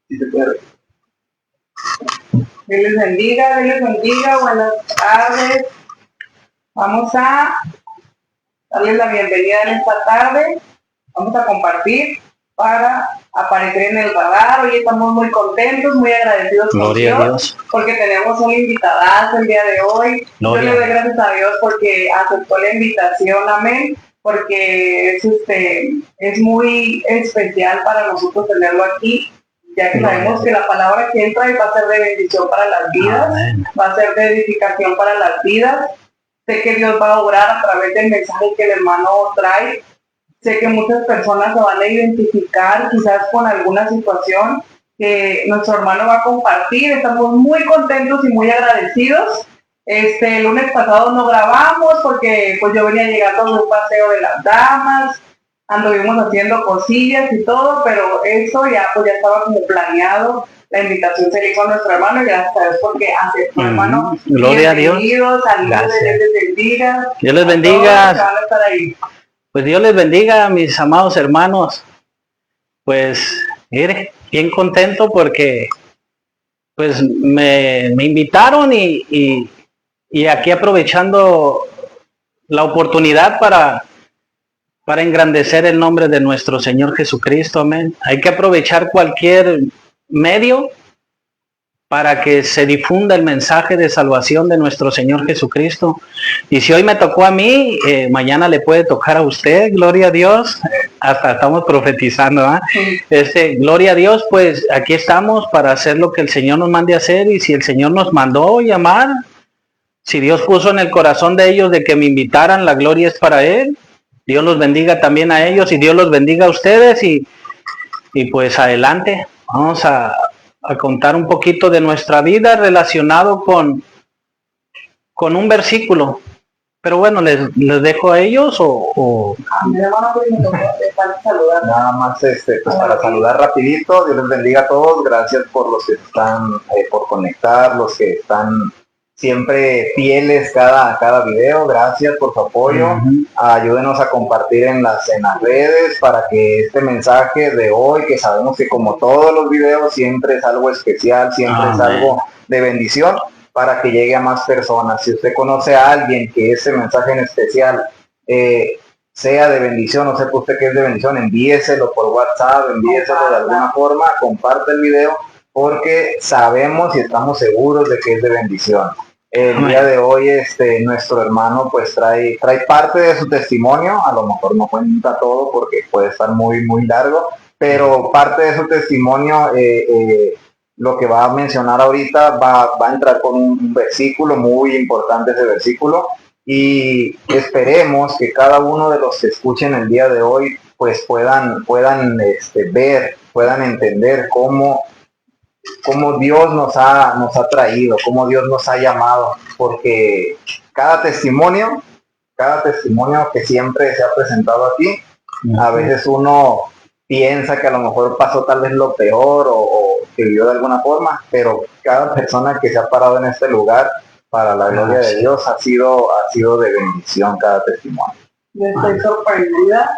Dios les bendiga, buenas tardes. Vamos a darles la bienvenida en esta tarde. Vamos a compartir para aparecer en el radar. Hoy estamos muy contentos, muy agradecidos con Dios, porque tenemos un invitadazo el día de hoy. Yo le doy gracias a Dios porque aceptó la invitación, amén, porque es muy especial para nosotros tenerlo aquí, ya que sabemos que la palabra que él trae va a ser de bendición para las vidas, amén, va a ser de edificación para las vidas. Sé que Dios va a obrar a través del mensaje que el hermano trae. Sé que muchas personas se van a identificar quizás con alguna situación que nuestro hermano va a compartir. Estamos muy contentos y muy agradecidos. El lunes pasado no grabamos porque pues yo venía llegando de un paseo de las damas, anduvimos haciendo cosillas y todo, pero eso ya estaba como planeado. La invitación se le hizo a nuestro hermano y gracias a Dios porque aceptó, hermano. Gloria a Dios. Saludos, Dios les bendiga. Dios les bendiga. Van a estar ahí. Pues Dios les bendiga, mis amados hermanos. Pues mire, bien contento porque pues me invitaron y aquí aprovechando la oportunidad para engrandecer el nombre de nuestro Señor Jesucristo, amén. Hay que aprovechar cualquier medio para que se difunda el mensaje de salvación de nuestro Señor Jesucristo. Y si hoy me tocó a mí, mañana le puede tocar a usted, gloria a Dios. Hasta estamos profetizando, ¿eh? Gloria a Dios, pues aquí estamos para hacer lo que el Señor nos mande a hacer. Y si el Señor nos mandó llamar, si Dios puso en el corazón de ellos de que me invitaran, la gloria es para Él. Dios los bendiga también a ellos y Dios los bendiga a ustedes. Y pues adelante, vamos a contar un poquito de nuestra vida relacionado con un versículo. Pero bueno, les dejo a ellos o... Nada más pues para saludar rapidito. Dios les bendiga a todos. Gracias por los que están por conectar, los que están siempre fieles cada video. Gracias por su apoyo. Ayúdenos a compartir en las redes para que este mensaje de hoy, que sabemos que como todos los videos siempre es algo especial, siempre es algo de bendición, para que llegue a más personas. Si usted conoce a alguien que ese mensaje en especial sea de bendición, o sepa usted que es de bendición, envíeselo por WhatsApp, envíeselo de alguna forma, comparte el video, porque sabemos y estamos seguros de que es de bendición. El día de hoy nuestro hermano pues trae parte de su testimonio. A lo mejor no cuenta todo porque puede estar muy largo, pero parte de su testimonio, lo que va a mencionar ahorita, va a entrar con un versículo muy importante, ese versículo, y esperemos que cada uno de los que escuchen el día de hoy pues puedan ver, puedan entender cómo Dios nos ha traído, cómo Dios nos ha llamado, porque cada testimonio que siempre se ha presentado aquí, a veces uno piensa que a lo mejor pasó tal vez lo peor o que vivió de alguna forma, pero cada persona que se ha parado en este lugar para la gloria de Dios ha sido de bendición cada testimonio. Yo estoy sorprendida,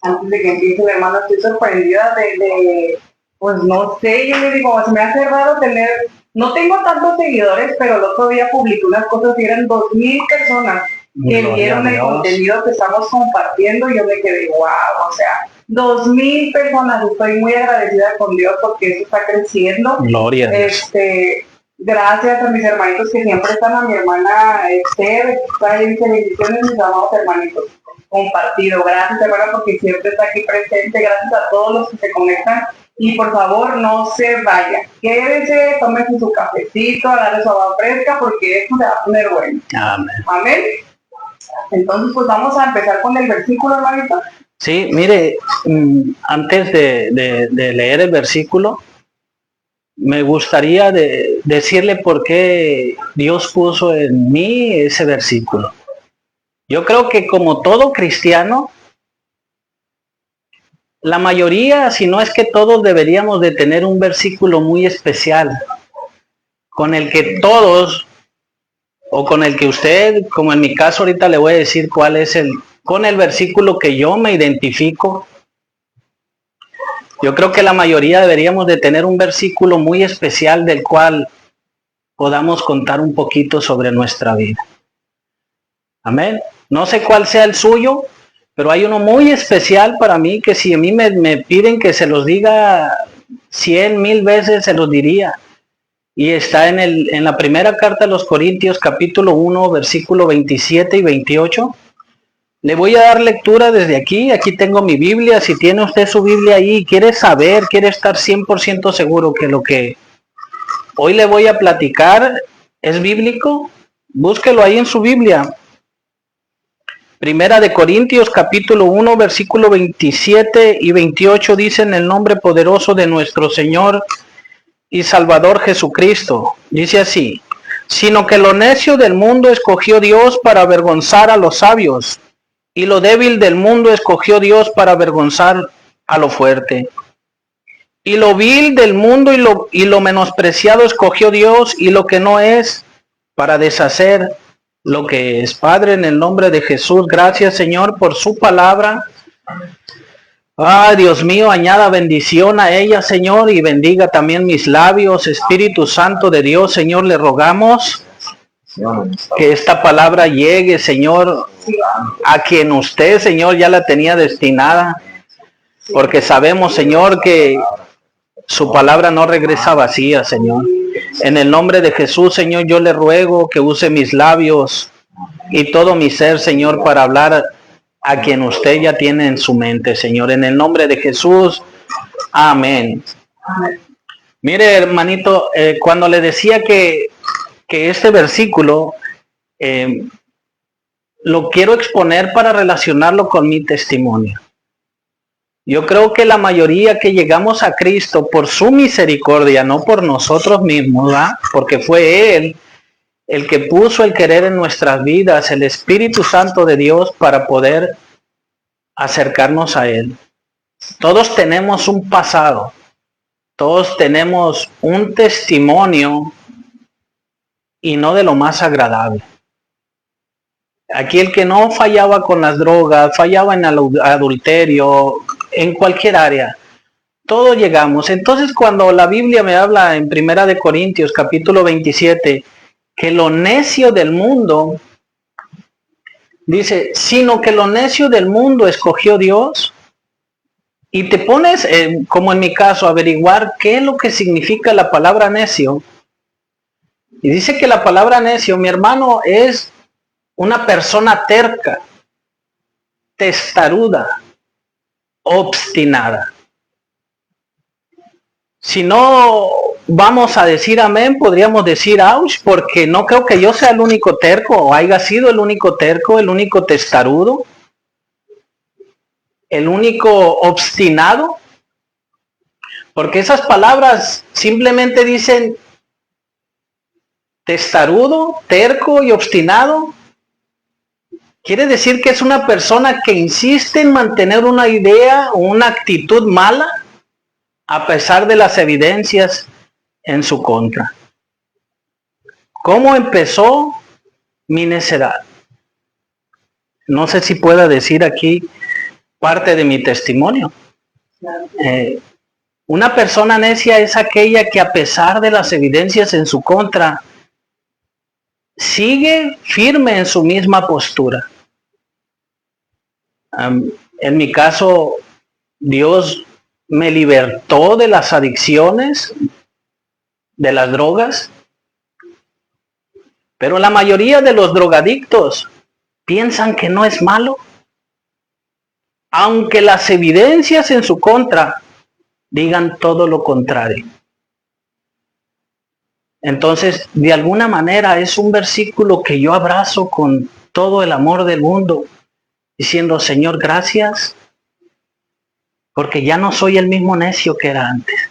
antes de que empiece el hermano, estoy sorprendida de pues no sé, yo le digo, se me hace raro no tengo tantos seguidores, pero el otro día publiqué unas cosas y eran 2,000 personas que vieron el contenido que estamos compartiendo y yo me quedé, wow, o sea, 2,000 personas. Estoy muy agradecida con Dios porque eso está creciendo. Gloria a Dios. Gracias a mis hermanitos que siempre están, a mi hermana Esther, bendiciones, mis amados hermanitos. Compartido, gracias hermana porque siempre está aquí presente, gracias a todos los que se conectan. Y por favor no se vaya, quédese, tómese su cafecito, agarre su agua fresca porque esto se va a poner bueno. Amén. Amén. Entonces pues vamos a empezar con el versículo, hermanito. Sí, mire, antes de leer el versículo, me gustaría decirle por qué Dios puso en mí ese versículo. Yo creo que como todo cristiano, la mayoría, si no es que todos, deberíamos de tener un versículo muy especial, con el que todos, o con el que usted, como en mi caso ahorita le voy a decir cuál es con el versículo que yo me identifico, Yo creo que la mayoría deberíamos de tener un versículo muy especial del cual podamos contar un poquito sobre nuestra vida. Amén. No sé cuál sea el suyo, pero hay uno muy especial para mí que si a mí me piden que se los diga 100, 1000 veces, se los diría. Y está en la primera carta a los Corintios, capítulo 1, versículo 27 y 28. Le voy a dar lectura desde aquí. Aquí tengo mi Biblia. Si tiene usted su Biblia ahí y quiere saber, quiere estar 100% seguro que lo que hoy le voy a platicar es bíblico, búsquelo ahí en su Biblia. Primera de Corintios, capítulo 1, versículo 27 y 28 dice: en el nombre poderoso de nuestro Señor y Salvador Jesucristo. Dice así: sino que lo necio del mundo escogió Dios para avergonzar a los sabios, y lo débil del mundo escogió Dios para avergonzar a lo fuerte. Y lo vil del mundo y lo menospreciado escogió Dios, y lo que no es, para deshacer lo que es. Padre, en el nombre de Jesús, gracias, Señor, por su palabra. Ay, Dios mío, añada bendición a ella, Señor, y bendiga también mis labios. Espíritu Santo de Dios, Señor, le rogamos que esta palabra llegue, Señor, a quien usted, Señor, ya la tenía destinada, porque sabemos, Señor, que su palabra no regresa vacía, Señor. En el nombre de Jesús, Señor, yo le ruego que use mis labios y todo mi ser, Señor, para hablar a quien usted ya tiene en su mente, Señor. En el nombre de Jesús, amén. Mire, hermanito, cuando le decía que este versículo lo quiero exponer para relacionarlo con mi testimonio. Yo creo que la mayoría que llegamos a Cristo por su misericordia, no por nosotros mismos, ¿verdad? Porque fue Él el que puso el querer en nuestras vidas, el Espíritu Santo de Dios, para poder acercarnos a Él. Todos tenemos un pasado, todos tenemos un testimonio, y no de lo más agradable. Aquí el que no fallaba con las drogas, fallaba en el adulterio, en cualquier área, todos llegamos. Entonces, cuando la Biblia me habla en Primera de Corintios, capítulo 27, que lo necio del mundo, dice, sino que lo necio del mundo escogió Dios, y te pones, como en mi caso, a averiguar qué es lo que significa la palabra necio. Y dice que la palabra necio, mi hermano, es una persona terca, testaruda, obstinada. Si no vamos a decir amén, podríamos decir ouch, porque no creo que yo sea el único terco, o haya sido el único terco, el único testarudo, el único obstinado. Porque esas palabras simplemente dicen testarudo, terco y obstinado. Quiere decir que es una persona que insiste en mantener una idea o una actitud mala a pesar de las evidencias en su contra. ¿Cómo empezó mi necedad? No sé si pueda decir aquí parte de mi testimonio. Una persona necia es aquella que a pesar de las evidencias en su contra, sigue firme en su misma postura. En mi caso, Dios me libertó de las adicciones, de las drogas, pero la mayoría de los drogadictos piensan que no es malo, aunque las evidencias en su contra digan todo lo contrario. Entonces, de alguna manera es un versículo que yo abrazo con todo el amor del mundo, diciendo, Señor, gracias, porque ya no soy el mismo necio que era antes.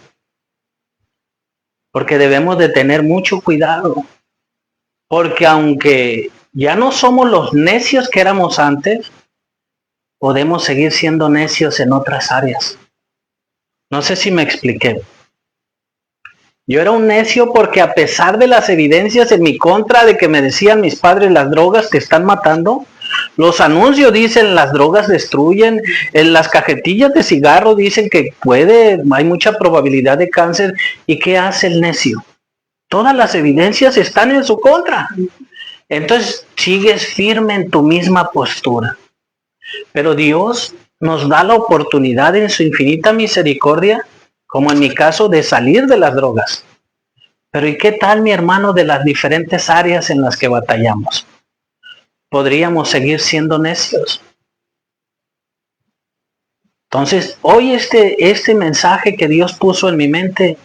Porque debemos de tener mucho cuidado, porque aunque ya no somos los necios que éramos antes, podemos seguir siendo necios en otras áreas. No sé si me expliqué. Yo era un necio porque a pesar de las evidencias en mi contra de que me decían mis padres, las drogas te están matando, Los anuncios dicen las drogas destruyen, en las cajetillas de cigarro dicen que hay mucha probabilidad de cáncer. ¿Y qué hace el necio? Todas las evidencias están en su contra. Entonces sigues firme en tu misma postura. Pero Dios nos da la oportunidad en su infinita misericordia, como en mi caso, de salir de las drogas. Pero ¿y qué tal, mi hermano, de las diferentes áreas en las que batallamos? ¿Podríamos seguir siendo necios? Entonces, hoy este mensaje que Dios puso en mi mente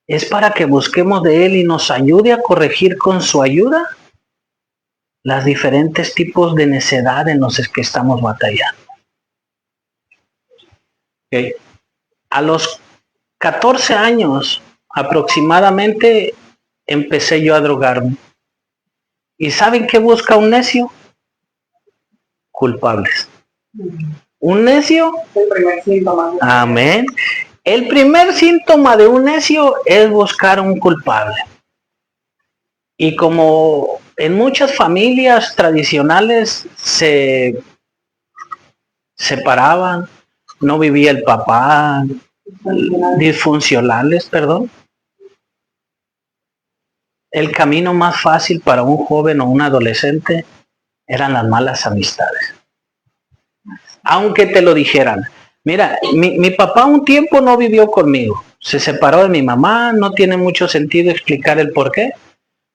es para que busquemos de Él y nos ayude a corregir con su ayuda los diferentes tipos de necedad en los que estamos batallando. Okay. A los 14 años aproximadamente empecé yo a drogarme. ¿Y saben qué busca un necio? Culpables. Un necio. El primer síntoma. Amén. El primer síntoma de un necio es buscar un culpable. Y como en muchas familias tradicionales se separaban, no vivía el papá, disfuncionales, perdón. El camino más fácil para un joven o un adolescente eran las malas amistades. Aunque te lo dijeran. Mira, mi papá un tiempo no vivió conmigo. Se separó de mi mamá, no tiene mucho sentido explicar el por qué.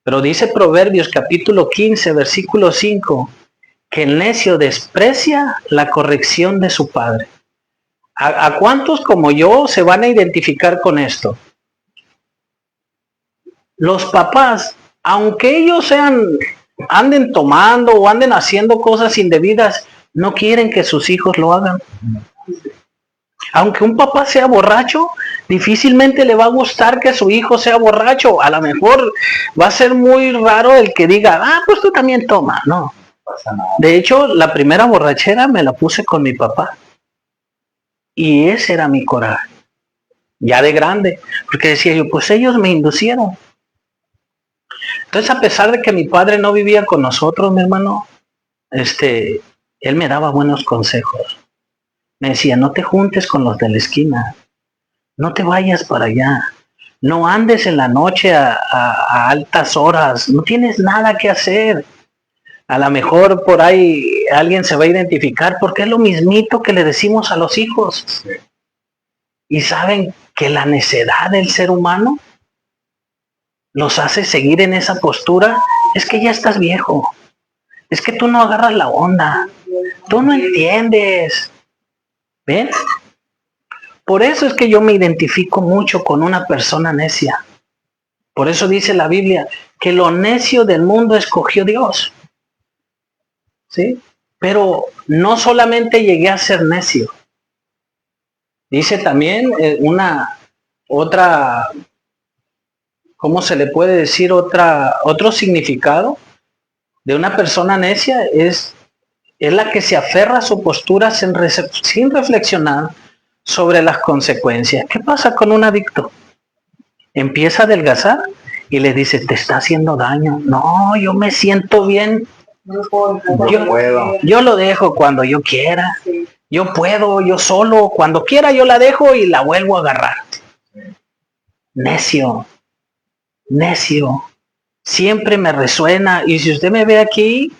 Pero dice Proverbios capítulo 15, versículo 5, que el necio desprecia la corrección de su padre. ¿A cuántos como yo se van a identificar con esto? Los papás, aunque ellos anden tomando o anden haciendo cosas indebidas, no quieren que sus hijos lo hagan. Aunque un papá sea borracho, difícilmente le va a gustar que su hijo sea borracho. A lo mejor va a ser muy raro el que diga, pues tú también toma. No. De hecho, la primera borrachera me la puse con mi papá. Y ese era mi coraje. Ya de grande. Porque decía yo, pues ellos me inducieron. Entonces, a pesar de que mi padre no vivía con nosotros, mi hermano, él me daba buenos consejos. Me decía, no te juntes con los de la esquina. No te vayas para allá. No andes en la noche a altas horas. No tienes nada que hacer. A lo mejor por ahí alguien se va a identificar porque es lo mismito que le decimos a los hijos. Y saben que la necedad del ser humano los hace seguir en esa postura. Es que ya estás viejo. Es que tú no agarras la onda. Tú no entiendes. ¿Ven? Por eso es que yo me identifico mucho con una persona necia. Por eso dice la Biblia que lo necio del mundo escogió Dios. ¿Sí? Pero no solamente llegué a ser necio. Dice también otra, ¿cómo se le puede decir? Otro significado de una persona necia es la que se aferra a su postura sin reflexionar sobre las consecuencias. ¿Qué pasa con un adicto? Empieza a adelgazar y le dice, te está haciendo daño. No, yo me siento bien. Yo lo dejo cuando yo quiera. Yo puedo, yo solo. Cuando quiera yo la dejo y la vuelvo a agarrar. Necio. Necio. Siempre me resuena. Y si usted me ve aquí,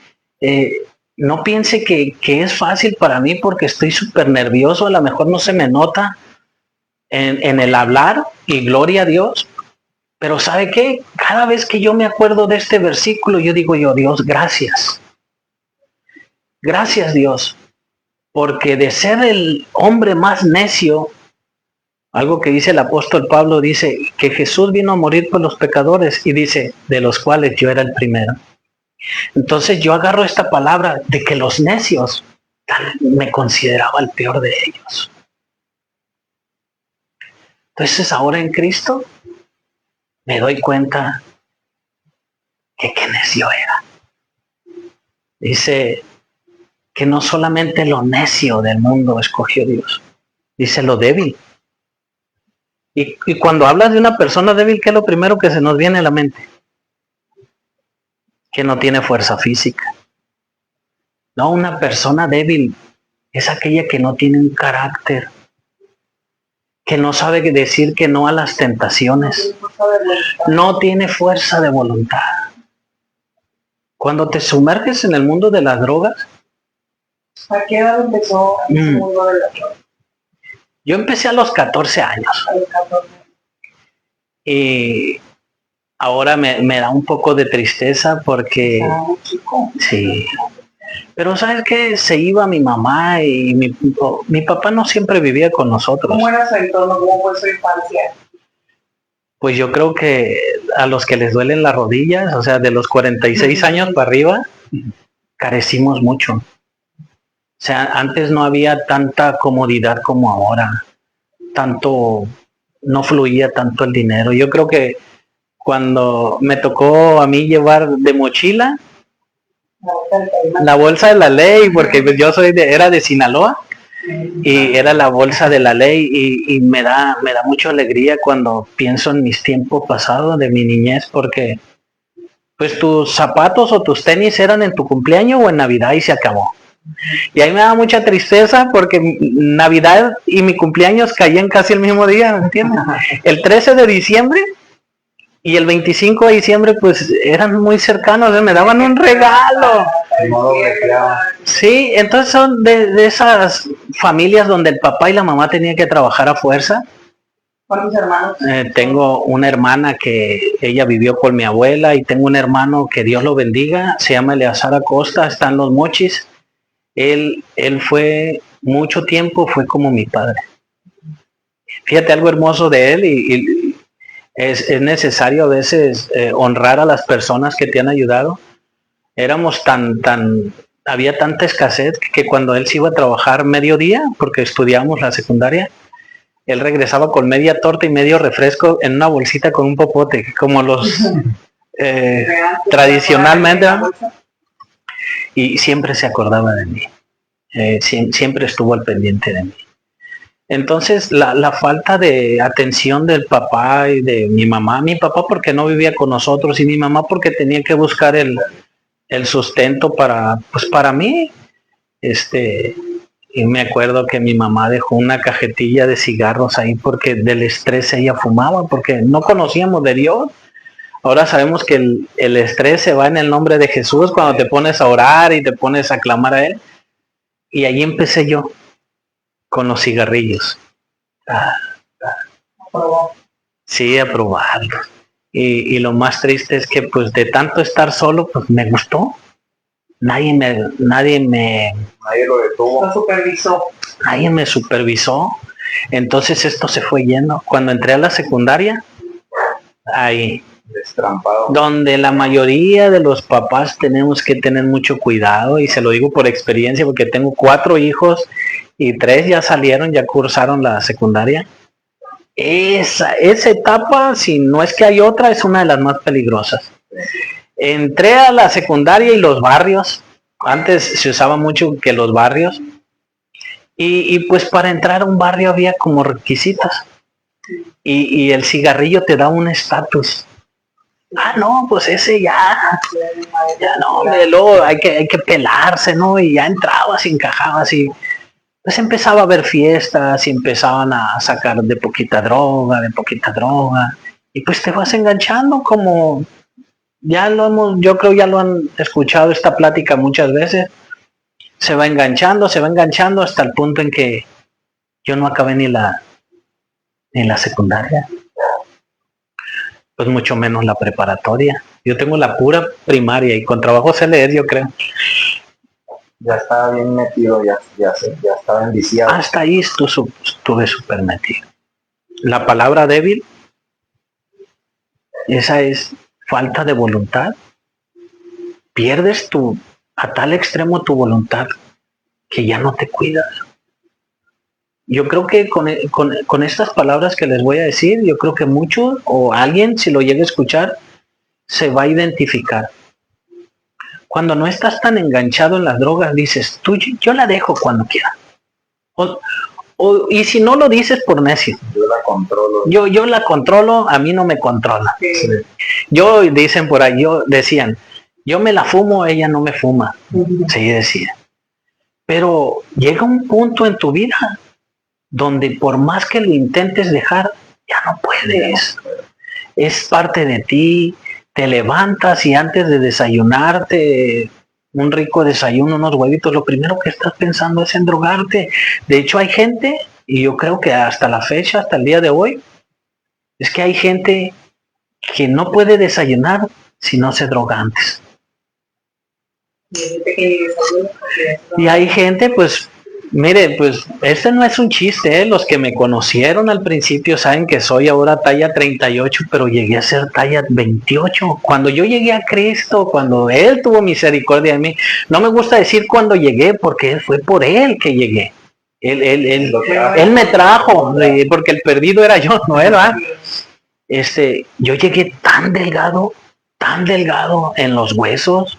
no piense que es fácil para mí porque estoy súper nervioso. A lo mejor no se me nota en el hablar, y gloria a Dios. Pero ¿sabe qué? Cada vez que yo me acuerdo de este versículo, yo digo Dios, gracias. Gracias, Dios. Porque de ser el hombre más necio, algo que dice el apóstol Pablo, dice que Jesús vino a morir por los pecadores, y dice, de los cuales yo era el primero. Entonces yo agarro esta palabra de que los necios, me consideraba el peor de ellos. Entonces ahora en Cristo me doy cuenta que qué necio era. Dice que no solamente lo necio del mundo escogió Dios, dice lo débil. Y cuando hablas de una persona débil, ¿qué es lo primero que se nos viene a la mente? Que no tiene fuerza física. No, una persona débil es aquella que no tiene un carácter, que no sabe decir que no a las tentaciones, no tiene fuerza de voluntad. Cuando te sumerges en el mundo de las drogas, ¿A qué edad empezó el mundo de la droga? yo empecé a los 14 años. A los 14. Y ahora me da un poco de tristeza porque Muy chico. sí. Pero ¿sabes qué? Se iba mi mamá y mi papá no siempre vivía con nosotros. ¿Cómo era su entorno? ¿Cómo fue su infancia? Pues yo creo que a los que les duelen las rodillas, o sea, de los 46 años para arriba, carecimos mucho. O sea, antes no había tanta comodidad como ahora. No fluía tanto el dinero. Yo creo que cuando me tocó a mí llevar de mochila la bolsa de la ley, porque yo era de Sinaloa, y era la bolsa de la ley, y me da mucha alegría cuando pienso en mis tiempos pasados de mi niñez, porque pues tus zapatos o tus tenis eran en tu cumpleaños o en Navidad y se acabó. Y ahí me da mucha tristeza porque Navidad y mi cumpleaños caían casi el mismo día, ¿me entiendes? El 13 de diciembre y el 25 de diciembre pues eran muy cercanos, me daban un regalo. De modo recreado. Sí, entonces son de esas familias donde el papá y la mamá tenían que trabajar a fuerza. ¿Cuántos hermanos? Tengo una hermana que ella vivió con mi abuela y tengo un hermano que Dios lo bendiga, se llama Eleazar Acosta, está en Los Mochis. Él fue mucho tiempo, fue como mi padre. Fíjate algo hermoso de él y es necesario a veces honrar a las personas que te han ayudado. Éramos había tanta escasez que cuando él se iba a trabajar mediodía, porque estudiábamos la secundaria, él regresaba con media torta y medio refresco en una bolsita con un popote, como los tradicionalmente, y siempre se acordaba de mí, siempre estuvo al pendiente de mí. Entonces la falta de atención del papá y de mi mamá, mi papá porque no vivía con nosotros y mi mamá porque tenía que buscar el sustento para mí, y me acuerdo que mi mamá dejó una cajetilla de cigarros ahí porque del estrés ella fumaba, porque no conocíamos de Dios. Ahora sabemos que el estrés se va en el nombre de Jesús cuando te pones a orar y te pones a clamar a Él. Y ahí empecé yo con los cigarrillos. Sí, a probarlo. Y lo más triste es que pues de tanto estar solo, pues me gustó. Nadie lo detuvo. Lo supervisó. Nadie me supervisó. Entonces esto se fue yendo. Cuando entré a la secundaria, ahí, destrampado. Donde la mayoría de los papás tenemos que tener mucho cuidado, y se lo digo por experiencia porque tengo 4 hijos y 3 ya salieron, ya cursaron la secundaria. Esa etapa, si no es que hay otra, es una de las más peligrosas. Entré a la secundaria y los barrios, antes se usaba mucho que los barrios, y pues para entrar a un barrio había como requisitos, y el cigarrillo te da un estatus. No, pues ese ya no, luego hay que pelarse, ¿no? Y ya entrabas y encajabas y pues empezaba a haber fiestas y empezaban a sacar de poquita droga, y pues te vas enganchando, como yo creo ya lo han escuchado esta plática muchas veces. Se va enganchando hasta el punto en que yo no acabé ni la secundaria, pues mucho menos la preparatoria. Yo tengo la pura primaria y con trabajo sé leer, yo creo. Ya estaba bien metido, ya estaba enviciado. Hasta ahí estuve súper metido. La palabra débil, esa es falta de voluntad. Pierdes a tal extremo tu voluntad que ya no te cuidas. Yo creo que con estas palabras que les voy a decir, yo creo que muchos o alguien, si lo llega a escuchar, se va a identificar. Cuando no estás tan enganchado en las drogas, dices, yo la dejo cuando quiera. Y si no lo dices por necio. Yo la controlo. Yo la controlo, a mí no me controla. Sí. Dicen por ahí, decían, yo me la fumo, ella no me fuma. Sí, decía. Pero llega un punto en tu vida donde por más que lo intentes dejar, ya no puedes. Es parte de ti, te levantas y antes de desayunarte un rico desayuno, unos huevitos, lo primero que estás pensando es en drogarte. De hecho, hay gente, y yo creo que hasta la fecha, hasta el día de hoy, es que hay gente que no puede desayunar si no se droga antes. Y hay gente, pues, mire, pues, este no es un chiste, ¿eh? Los que me conocieron al principio saben que soy ahora talla 38, pero llegué a ser talla 28. Cuando yo llegué a Cristo, cuando Él tuvo misericordia de mí, no me gusta decir cuando llegué, porque fue por Él que llegué. Él me trajo, porque el perdido era yo, no Él, ¿verdad? Yo llegué tan delgado en los huesos,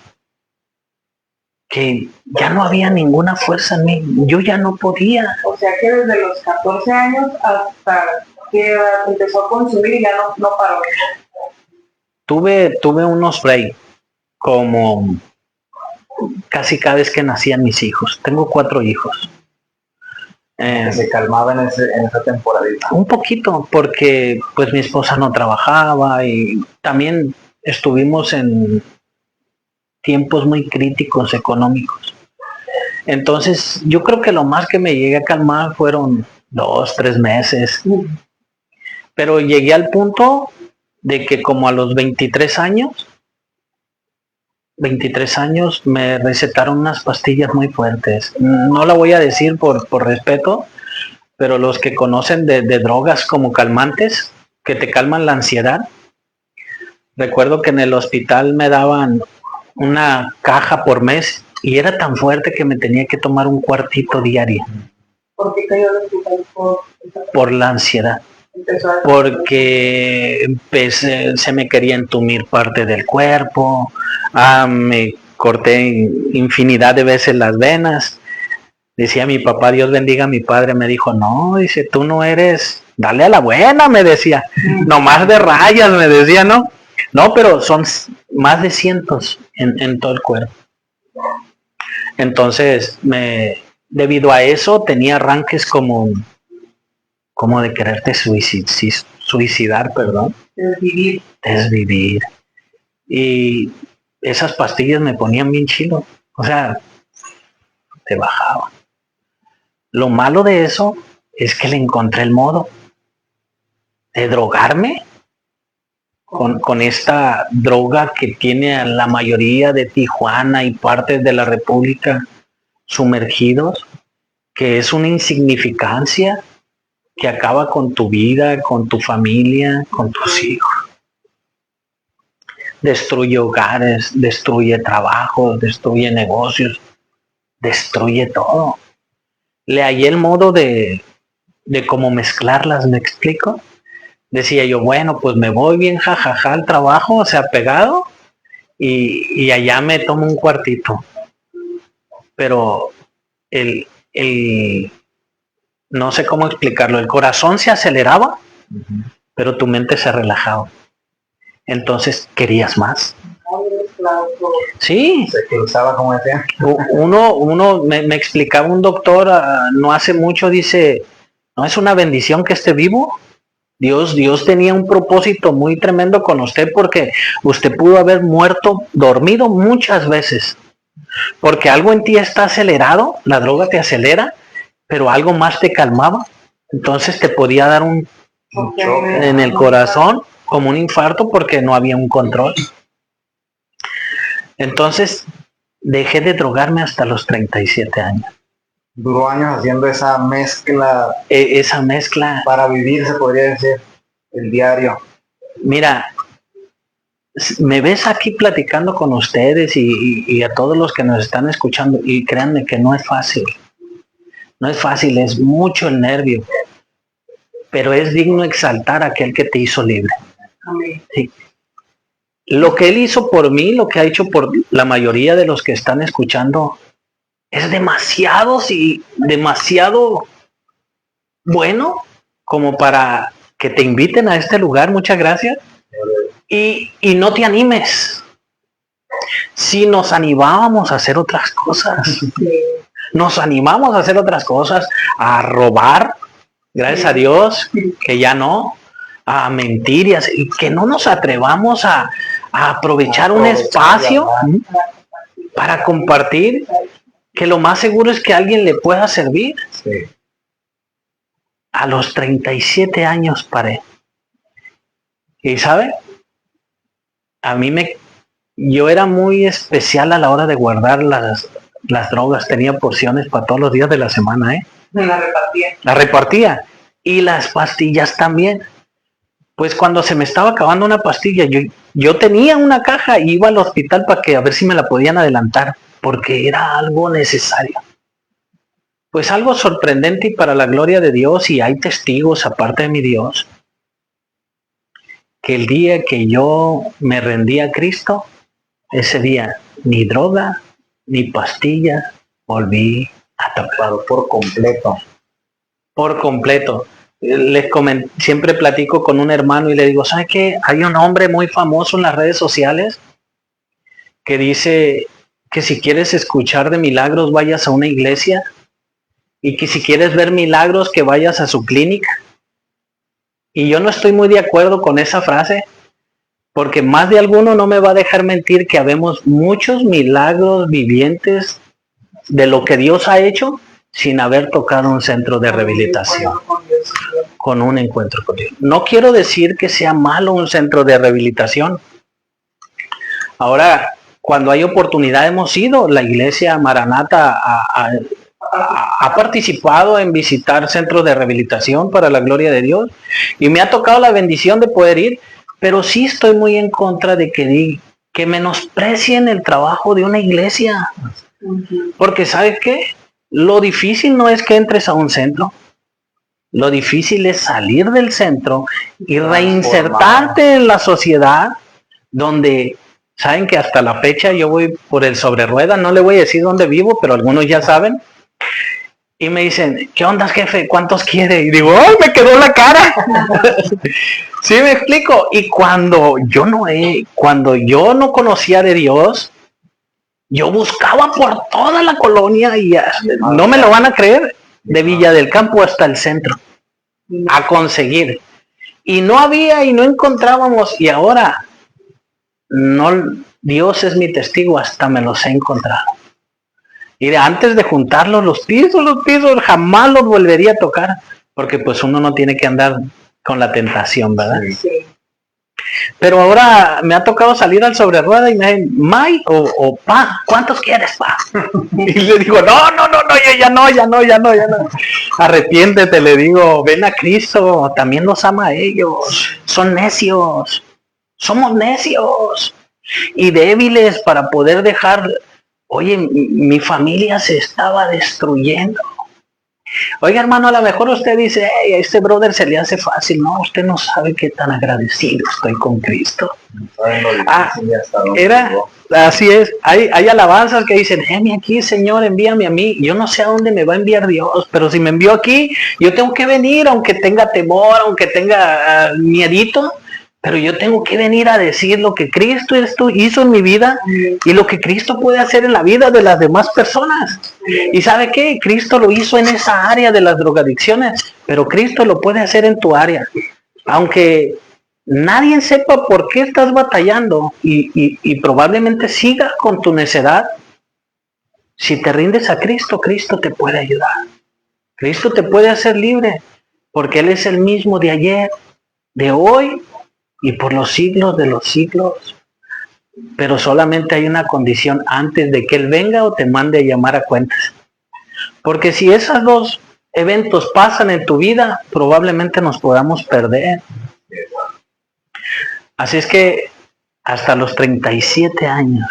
que ya no había ninguna fuerza en mí, yo ya no podía. O sea que desde los 14 años hasta que empezó a consumir y ya no paró. Tuve unos breaks, como casi cada vez que nacían mis hijos. Tengo 4 hijos. Se calmaba en esa temporadita. Un poquito, porque pues mi esposa no trabajaba y también estuvimos en tiempos muy críticos económicos. Entonces, yo creo que lo más que me llegué a calmar fueron 2, 3 meses. Pero llegué al punto de que como a los 23 años me recetaron unas pastillas muy fuertes. No la voy a decir por respeto, pero los que conocen de drogas como calmantes, que te calman la ansiedad. Recuerdo que en el hospital me daban una caja por mes y era tan fuerte que me tenía que tomar un cuartito diario. ¿Por qué cayó al hospital? Por la ansiedad. Porque se me quería entumir parte del cuerpo, me corté infinidad de veces las venas. Decía mi papá, Dios bendiga a mi padre, me dijo, no, dice, tú no eres, dale a la buena, me decía, no más de rayas, me decía, ¿no? No, pero son más de cientos en todo el cuerpo. Entonces, debido a eso, tenía arranques como de quererte suicidar, perdón. Desvivir. Y esas pastillas me ponían bien chido. O sea, te bajaba. Lo malo de eso es que le encontré el modo de drogarme con esta droga que tiene a la mayoría de Tijuana y partes de la República sumergidos, que es una insignificancia que acaba con tu vida, con tu familia, con tus hijos. Destruye hogares, destruye trabajos, destruye negocios, destruye todo. Le hallé el modo de cómo mezclarlas, ¿me explico? Decía yo, bueno, pues me voy bien jajaja al trabajo, o sea, pegado, y allá me tomo un cuartito. Pero no sé cómo explicarlo, el corazón se aceleraba, pero tu mente se relajaba. Entonces querías más. Sí. Se cruzaba, como decía. Uno me explicaba un doctor no hace mucho, dice, ¿no es una bendición que esté vivo? Dios tenía un propósito muy tremendo con usted, porque usted pudo haber muerto dormido muchas veces, porque algo en ti está acelerado, la droga te acelera, pero algo más te calmaba. Entonces te podía dar un choque en el corazón, como un infarto, porque no había un control. Entonces dejé de drogarme hasta los 37 años. Duró años haciendo esa mezcla. Esa mezcla. Para vivir, se podría decir, el diario. Mira, me ves aquí platicando con ustedes y a todos los que nos están escuchando, y créanme que no es fácil. No es fácil, es mucho el nervio. Pero es digno exaltar a aquel que te hizo libre. Sí. Lo que Él hizo por mí, lo que ha hecho por la mayoría de los que están escuchando, es demasiado bueno como para que te inviten a este lugar. Muchas gracias. Y no te animes. Si nos animábamos a hacer otras cosas, nos animamos a hacer otras cosas, a robar, gracias a Dios, que ya no, a mentir y que no nos atrevamos a aprovechar un espacio para compartir, que lo más seguro es que alguien le pueda servir. Sí. A los 37 años paré. Y ¿sabe? Yo era muy especial a la hora de guardar las drogas. Tenía porciones para todos los días de la semana, La repartía. La repartía. Y las pastillas también. Pues cuando se me estaba acabando una pastilla, yo tenía una caja y iba al hospital para que a ver si me la podían adelantar, porque era algo necesario. Pues algo sorprendente y para la gloria de Dios, y hay testigos aparte de mi Dios, que el día que yo me rendí a Cristo, ese día ni droga ni pastillas volví a tocar. Por completo. Por completo. Siempre platico con un hermano y le digo, ¿sabe qué? Hay un hombre muy famoso en las redes sociales que dice que si quieres escuchar de milagros vayas a una iglesia, y que si quieres ver milagros que vayas a su clínica. Y yo no estoy muy de acuerdo con esa frase, porque más de alguno no me va a dejar mentir que habemos muchos milagros vivientes de lo que Dios ha hecho sin haber tocado un centro de rehabilitación, con un encuentro con Dios. No quiero decir que sea malo un centro de rehabilitación. Ahora, cuando hay oportunidad hemos ido, la iglesia Maranata ha participado en visitar centros de rehabilitación para la gloria de Dios, y me ha tocado la bendición de poder ir, pero sí estoy muy en contra de que menosprecien el trabajo de una iglesia. Porque ¿sabes qué? Lo difícil no es que entres a un centro, lo difícil es salir del centro y reinsertarte en la sociedad, donde saben que hasta la fecha yo voy por el sobre rueda, no le voy a decir dónde vivo, pero algunos ya saben. Y me dicen, ¿qué onda, jefe? ¿Cuántos quiere? Y digo, ¡ay, me quedó la cara! ¿Sí me explico? Y cuando yo no conocía de Dios, yo buscaba por toda la colonia y no me lo van a creer, de Villa del Campo hasta el centro, a conseguir. Y no había y no encontrábamos, y ahora, Dios es mi testigo, hasta me los he encontrado. Y antes de juntarlos, los pisos, jamás los volvería a tocar, porque pues uno no tiene que andar con la tentación, ¿verdad? Sí. Pero ahora me ha tocado salir al sobre rueda y me dicen, May o Pa, ¿cuántos quieres, Pa? Y le digo, no, ya no. Arrepiéntete, le digo, ven a Cristo, también los ama a ellos. Son necios, somos necios y débiles para poder dejar. Oye, mi familia se estaba destruyendo. Oiga, hermano, a lo mejor usted dice, hey, a este brother se le hace fácil. No, usted no sabe qué tan agradecido estoy con Cristo. Así es. Hay alabanzas que dicen, heme aquí, Señor, envíame a mí. Yo no sé a dónde me va a enviar Dios, pero si me envió aquí, yo tengo que venir, aunque tenga temor, aunque tenga miedito. Pero yo tengo que venir a decir lo que Cristo hizo en mi vida y lo que Cristo puede hacer en la vida de las demás personas. ¿Y sabe qué? Cristo lo hizo en esa área de las drogadicciones, pero Cristo lo puede hacer en tu área. Aunque nadie sepa por qué estás batallando y probablemente sigas con tu necedad, si te rindes a Cristo, Cristo te puede ayudar. Cristo te puede hacer libre, porque Él es el mismo de ayer, de hoy y por los siglos de los siglos. Pero solamente hay una condición antes de que Él venga o te mande a llamar a cuentas. Porque si esos dos eventos pasan en tu vida, probablemente nos podamos perder. Así es que hasta los 37 años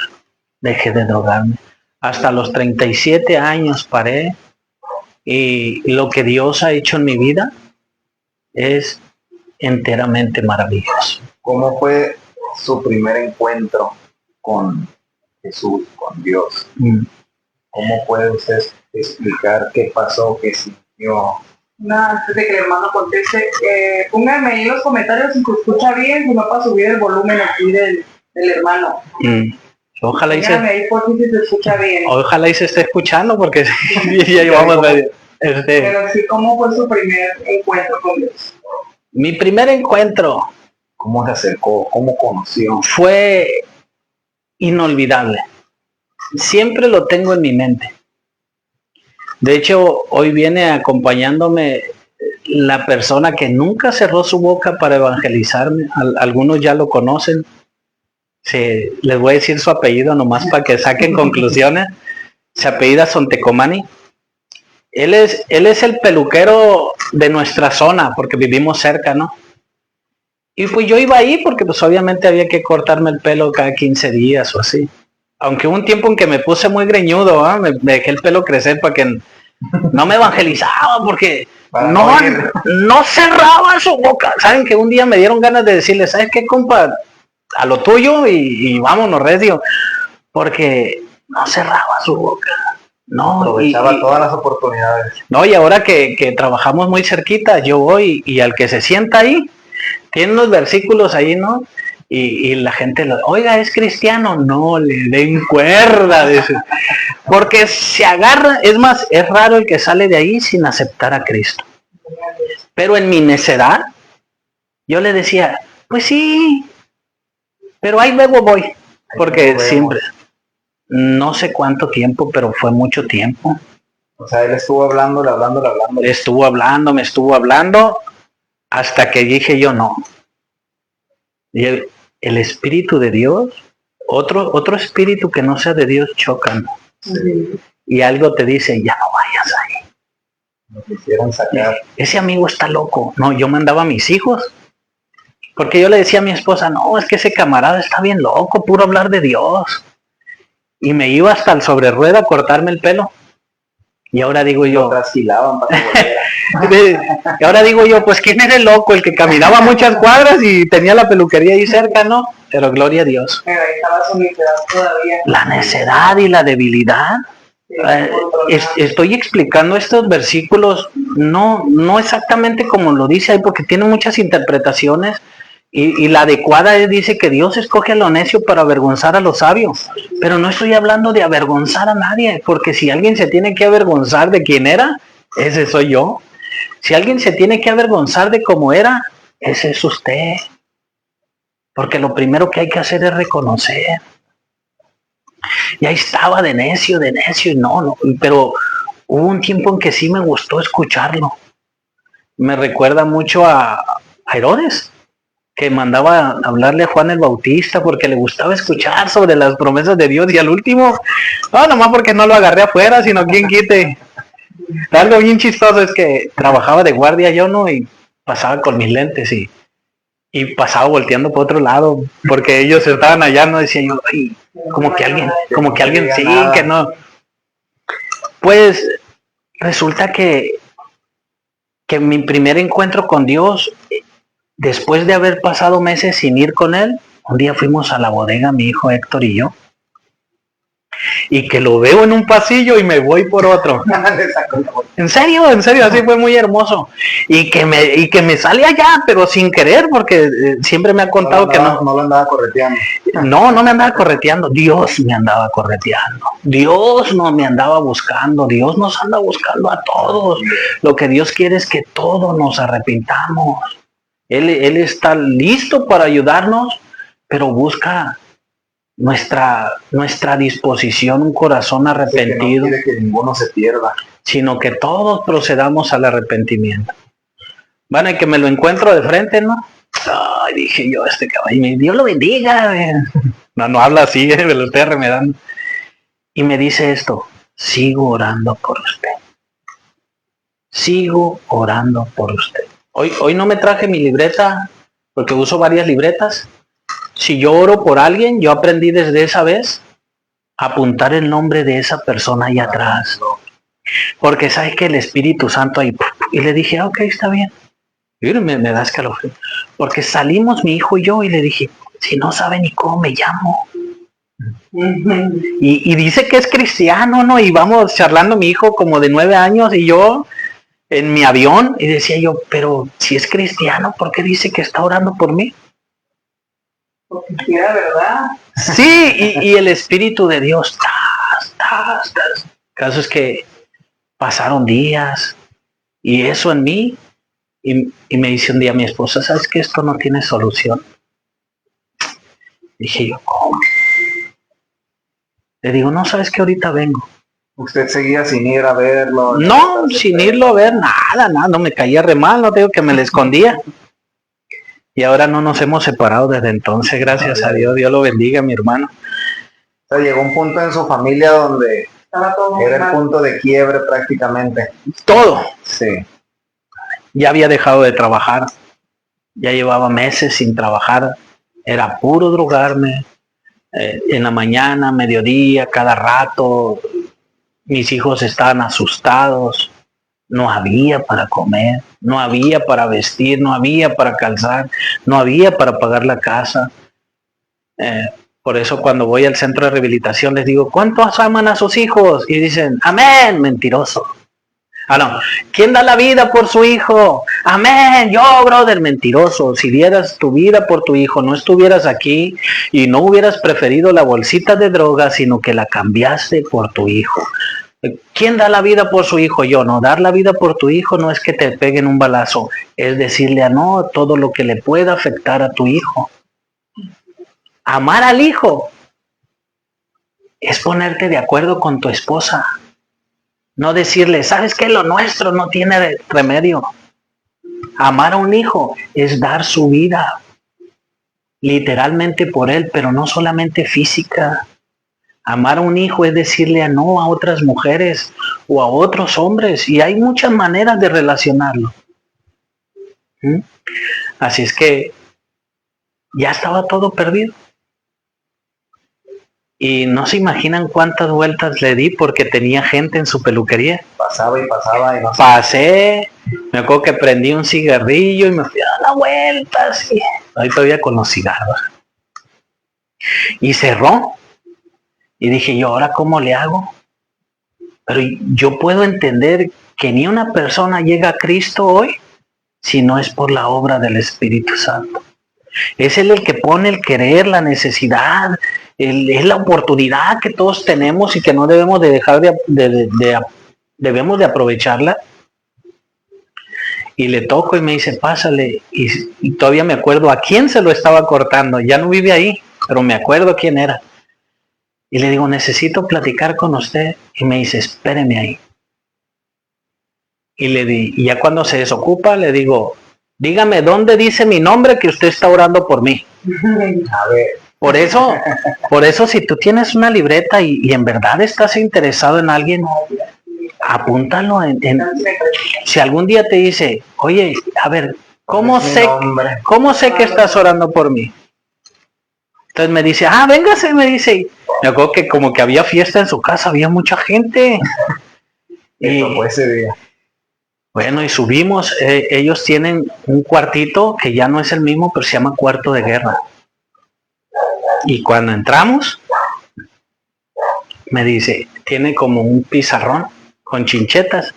dejé de drogarme. Hasta los 37 años paré. Y lo que Dios ha hecho en mi vida es enteramente maravilloso. ¿Cómo fue su primer encuentro con Jesús, con Dios? ¿Cómo puede usted explicar qué pasó, qué sintió? No, antes de que el hermano conteste, pónganme ahí en los comentarios si se escucha bien, si no para subir el volumen aquí del hermano. Ojalá y Dígame ahí por si se escucha bien. ojalá y se esté escuchando porque ya llevamos medio. Pero sí, ¿cómo fue su primer encuentro con Dios? Mi primer encuentro ¿Cómo se acercó? ¿Cómo conoció? fue inolvidable. Siempre lo tengo en mi mente. De hecho, hoy viene acompañándome la persona que nunca cerró su boca para evangelizarme. Algunos ya lo conocen. Sí, les voy a decir su apellido nomás para que saquen conclusiones. Se apellida Sontecomani. Él es el peluquero de nuestra zona, porque vivimos cerca, ¿no? Y pues yo iba ahí porque pues obviamente había que cortarme el pelo cada 15 días o así. Aunque hubo un tiempo en que me puse muy greñudo, ¿eh? Me dejé el pelo crecer para que no me evangelizaba porque no cerraba su boca. Saben que un día me dieron ganas de decirle, ¿sabes qué, compa? A lo tuyo y vámonos, recio. Porque no cerraba su boca. No, Aprovechaba todas las oportunidades. No, y ahora que trabajamos muy cerquita, yo voy y al que se sienta ahí, tiene unos versículos ahí, ¿no? Y la gente, oiga, ¿es cristiano? No, le den cuerda, dice. Porque se agarra, es más, es raro el que sale de ahí sin aceptar a Cristo. Pero en mi necedad, yo le decía, pues sí, pero ahí luego voy. Porque siempre, no sé cuánto tiempo, pero fue mucho tiempo. O sea, él estuvo hablándole. Me estuvo hablando, hasta que dije yo no. Y el Espíritu de Dios, otro espíritu que no sea de Dios chocan. Y algo te dice, ya no vayas ahí. No quisieron sacar. Ese amigo está loco. No, yo mandaba a mis hijos. Porque yo le decía a mi esposa, no, es que ese camarada está bien loco, puro hablar de Dios. Y me iba hasta el sobre rueda a cortarme el pelo. Y ahora digo yo, y ahora digo yo, pues ¿quién era el loco? El que caminaba muchas cuadras y tenía la peluquería ahí cerca, ¿no? Pero gloria a Dios. Pero ahí estaba su necedad todavía. La necedad y la debilidad. Estoy explicando estos versículos, no exactamente como lo dice ahí, porque tiene muchas interpretaciones. Y la adecuada dice que Dios escoge a lo necio para avergonzar a los sabios. Pero no estoy hablando de avergonzar a nadie, porque si alguien se tiene que avergonzar de quién era, ese soy yo. Si alguien se tiene que avergonzar de cómo era, ese es usted. Porque lo primero que hay que hacer es reconocer. Y ahí estaba de necio, y no, pero hubo un tiempo en que sí me gustó escucharlo. Me recuerda mucho a Herodes, que mandaba a hablarle a Juan el Bautista porque le gustaba escuchar sobre las promesas de Dios, y al último, no, nomás porque no lo agarré afuera, sino quien quite. Algo bien chistoso es que trabajaba de guardia yo, ¿no? Y pasaba con mis lentes y pasaba volteando por otro lado, porque ellos estaban allá, no decía yo, ay, como que alguien sí, que no. Pues resulta que mi primer encuentro con Dios, después de haber pasado meses sin ir con él, un día fuimos a la bodega, mi hijo Héctor y yo, y que lo veo en un pasillo y me voy por otro. En serio, así fue muy hermoso. Y que me sale allá, pero sin querer, porque siempre me ha contado que no. No lo andaba correteando. No me andaba correteando. Dios me andaba correteando. Dios no me andaba buscando. Dios nos anda buscando a todos. Lo que Dios quiere es que todos nos arrepintamos. Él está listo para ayudarnos, pero busca nuestra disposición, un corazón arrepentido. No quiere que ninguno se pierda, sino que todos procedamos al arrepentimiento. Bueno, y que me lo encuentro de frente, ¿no? Ay, dije yo, este caballo, Dios lo bendiga. No habla así, me lo estoy remedando. Y me dice esto, sigo orando por usted. Sigo orando por usted. Hoy no me traje mi libreta, porque uso varias libretas. Si yo oro por alguien, yo aprendí desde esa vez a apuntar el nombre de esa persona ahí atrás. Porque sabes que el Espíritu Santo ahí, y le dije, ok, está bien. Y me da escalofrío. Porque salimos mi hijo y yo y le dije, si no sabe ni cómo me llamo. Y dice que es cristiano, ¿no? Y vamos charlando mi hijo como de 9 años y yo en mi avión, y decía yo, pero si es cristiano, ¿por qué dice que está orando por mí? Porque sí era verdad. Sí, y el Espíritu de Dios. Caso es que pasaron días y eso en mí. Y me dice un día mi esposa, ¿sabes que esto no tiene solución? Dije yo, ¿cómo? Le digo, no, ¿sabes que ahorita vengo? ¿Usted seguía sin ir a verlo? No, sin irlo a ver, nada, no me caía re mal, no digo que me le escondía. Y ahora no nos hemos separado desde entonces, gracias a Dios, Dios lo bendiga, mi hermano. O sea, llegó un punto en su familia donde era el punto de quiebre prácticamente. Todo. Sí. Ya había dejado de trabajar, ya llevaba meses sin trabajar, era puro drogarme, en la mañana, mediodía, cada rato. Mis hijos estaban asustados, no había para comer, no había para vestir, no había para calzar, no había para pagar la casa. Por eso cuando voy al centro de rehabilitación les digo, ¿cuántos aman a sus hijos? Y dicen, amén, mentiroso. Ah, no, ¿quién da la vida por su hijo? Amén, yo, brother, mentiroso. Si dieras tu vida por tu hijo, no estuvieras aquí y no hubieras preferido la bolsita de droga, sino que la cambiaste por tu hijo. ¿Quién da la vida por su hijo? Yo. No, dar la vida por tu hijo no es que te peguen un balazo, es decirle a no todo lo que le pueda afectar a tu hijo. Amar al hijo es ponerte de acuerdo con tu esposa. No decirle, ¿sabes qué? Lo nuestro no tiene remedio. Amar a un hijo es dar su vida literalmente por él, pero no solamente física. Amar a un hijo es decirle a no a otras mujeres o a otros hombres, y hay muchas maneras de relacionarlo. Así es que ya estaba todo perdido. Y no se imaginan cuántas vueltas le di porque tenía gente en su peluquería. Pasaba y pasaba y no. Pasé, me acuerdo que prendí un cigarrillo y me fui a dar la vuelta, así. Ahí todavía con los cigarros. Y cerró. Y dije yo, ¿ahora cómo le hago? Pero yo puedo entender que ni una persona llega a Cristo hoy si no es por la obra del Espíritu Santo. Es Él el que pone el querer, la necesidad, es la oportunidad que todos tenemos y que no debemos de dejar debemos de aprovecharla. Y le toco y me dice, pásale. Y todavía me acuerdo a quién se lo estaba cortando. Ya no vive ahí, pero me acuerdo quién era. Y le digo, necesito platicar con usted. Y me dice, espéreme ahí. Y ya cuando se desocupa, le digo, dígame dónde dice mi nombre que usted está orando por mí. A ver. Por eso si tú tienes una libreta y en verdad estás interesado en alguien, apúntalo. Si algún día te dice, oye, a ver, ¿cómo sé que estás orando por mí? Entonces me dice, véngase, me dice. Me acuerdo que como que había fiesta en su casa, había mucha gente. Eso fue ese día. Bueno, y subimos, ellos tienen un cuartito que ya no es el mismo, pero se llama cuarto de guerra. Y cuando entramos, me dice, tiene como un pizarrón con chinchetas,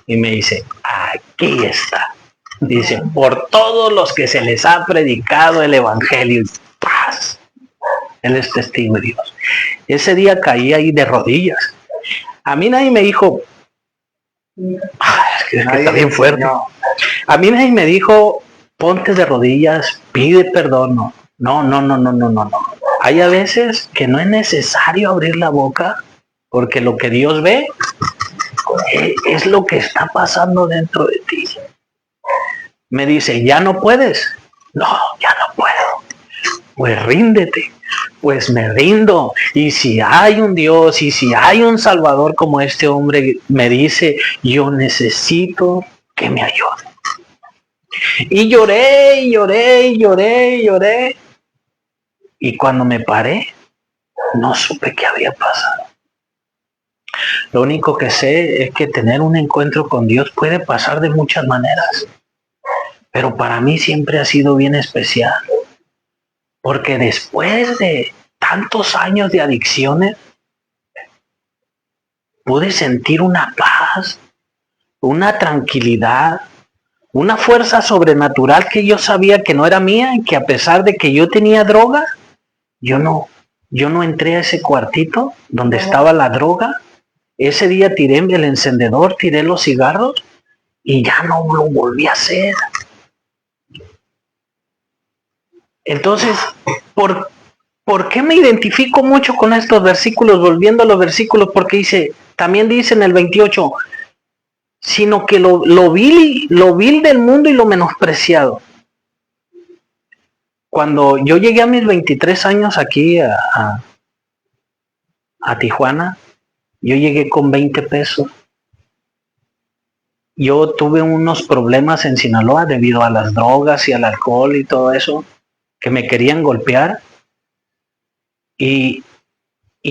y me dice, aquí está. Dice, por todos los que se les ha predicado el evangelio, paz. Él es testigo de Dios. Ese día caí ahí de rodillas. A mí nadie me dijo, es que está bien fuerte. No. A mí nadie me dijo, ponte de rodillas, pide perdón. No. Hay a veces que no es necesario abrir la boca, porque lo que Dios ve es lo que está pasando dentro de ti. Me dice, ¿ya no puedes? No, ya no puedo. Pues ríndete. Pues me rindo. Y si hay un Dios y si hay un Salvador como este hombre me dice, yo necesito que me ayude. Y lloré. Y cuando me paré, no supe qué había pasado. Lo único que sé es que tener un encuentro con Dios puede pasar de muchas maneras. Pero para mí siempre ha sido bien especial. Porque después de tantos años de adicciones, pude sentir una paz, una tranquilidad, una fuerza sobrenatural que yo sabía que no era mía y que a pesar de que yo tenía droga, yo no entré a ese cuartito donde estaba la droga. Ese día tiré el encendedor, tiré los cigarros y ya no lo volví a hacer. Entonces, ¿por qué me identifico mucho con estos versículos? Volviendo a los versículos, porque también dice en el 28, sino que lo vil del mundo y lo menospreciado. Cuando yo llegué a mis 23 años aquí a Tijuana, yo llegué con 20 pesos. Yo tuve unos problemas en Sinaloa debido a las drogas y al alcohol y todo eso, que me querían golpear. Y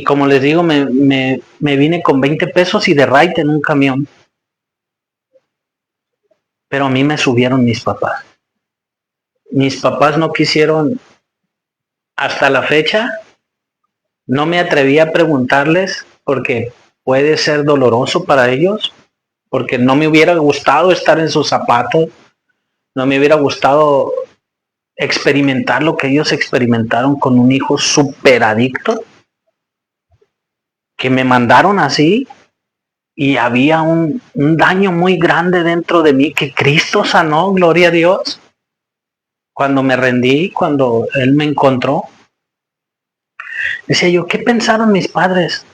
como les digo, me vine con 20 pesos y de raite en un camión. Pero a mí me subieron mis papás. Mis papás no quisieron, hasta la fecha, no me atreví a preguntarles porque puede ser doloroso para ellos, porque no me hubiera gustado estar en sus zapatos, no me hubiera gustado experimentar lo que ellos experimentaron con un hijo súper adicto, que me mandaron así, y había un daño muy grande dentro de mí que Cristo sanó, gloria a Dios. Cuando me rendí, cuando Él me encontró, decía yo, ¿qué pensaron mis padres?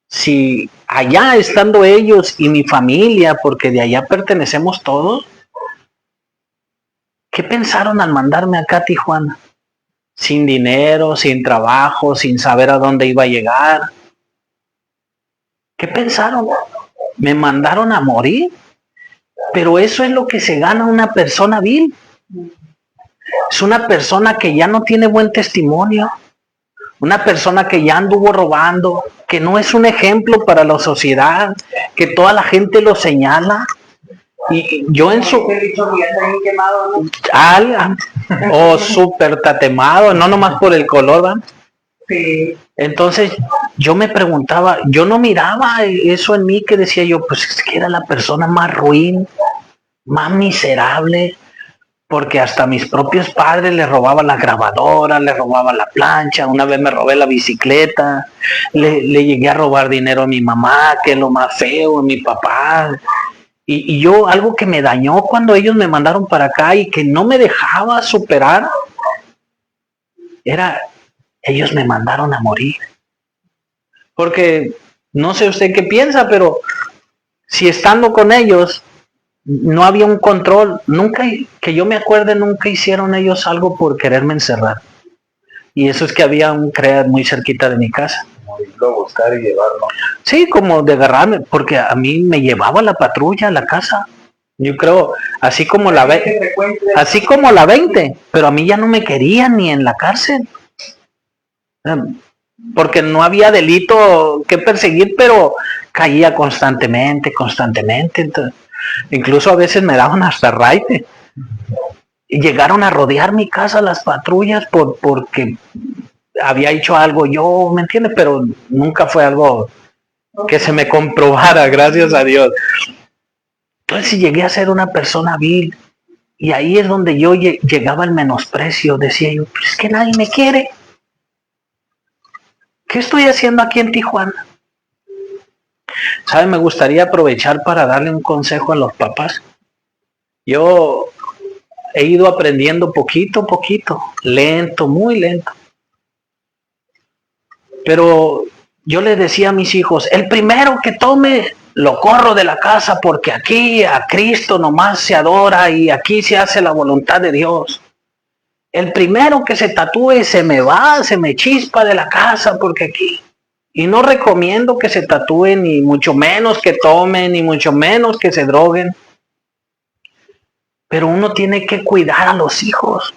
Si allá estando ellos y mi familia, porque de allá pertenecemos todos, ¿qué pensaron al mandarme acá a Tijuana? Sin dinero, sin trabajo, sin saber a dónde iba a llegar. ¿Qué pensaron? Me mandaron a morir. Pero eso es lo que se gana una persona vil. Es una persona que ya no tiene buen testimonio. Una persona que ya anduvo robando, que no es un ejemplo para la sociedad, que toda la gente lo señala. Y yo en su... o súper tatemado, no nomás por el color, ¿verdad? Sí. Entonces yo me preguntaba, yo no miraba eso en mí, que decía yo, pues es que era la persona más ruin, más miserable, porque hasta a mis propios padres les robaba la grabadora, les robaba la plancha, una vez me robé la bicicleta, le llegué a robar dinero a mi mamá, que es lo más feo, a mi papá. Y yo, algo que me dañó cuando ellos me mandaron para acá y que no me dejaba superar, era, ellos me mandaron a morir. Porque no sé usted qué piensa, pero si estando con ellos no había un control, nunca, que yo me acuerde, nunca hicieron ellos algo por quererme encerrar. Y eso es que había un CREAT muy cerquita de mi casa. Irlo a buscar y llevarlo. Sí, como de agarrarme, porque a mí me llevaba la patrulla a la casa. Yo creo, así como la 20, pero a mí ya no me querían ni en la cárcel. Porque no había delito que perseguir, pero caía constantemente. Entonces, incluso a veces me daban hasta raite. Y llegaron a rodear mi casa las patrullas porque había hecho algo yo, ¿me entiendes? Pero nunca fue algo que se me comprobara, gracias a Dios. Entonces llegué a ser una persona vil. Y ahí es donde yo llegaba al menosprecio. Decía yo, pues es que nadie me quiere. ¿Qué estoy haciendo aquí en Tijuana? ¿Sabe? Me gustaría aprovechar para darle un consejo a los papás. Yo he ido aprendiendo poquito a poquito, lento, muy lento. Pero yo les decía a mis hijos, el primero que tome, lo corro de la casa, porque aquí a Cristo nomás se adora y aquí se hace la voluntad de Dios. El primero que se tatúe se me chispa de la casa, porque aquí. Y no recomiendo que se tatúen, ni mucho menos que tomen, ni mucho menos que se droguen. Pero uno tiene que cuidar a los hijos,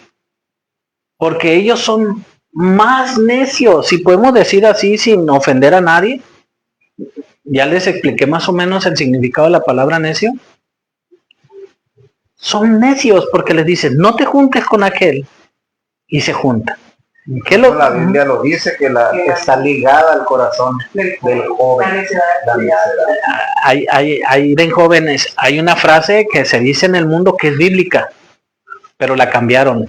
porque ellos son más necios, si podemos decir así sin ofender a nadie. Ya les expliqué más o menos el significado de la palabra necio. Son necios porque les dicen, no te juntes con aquel, y se juntan. ¿Qué lo? La Biblia lo dice, que está ligada al corazón del joven. La necedad. Hay de jóvenes, hay una frase que se dice en el mundo que es bíblica, pero la cambiaron.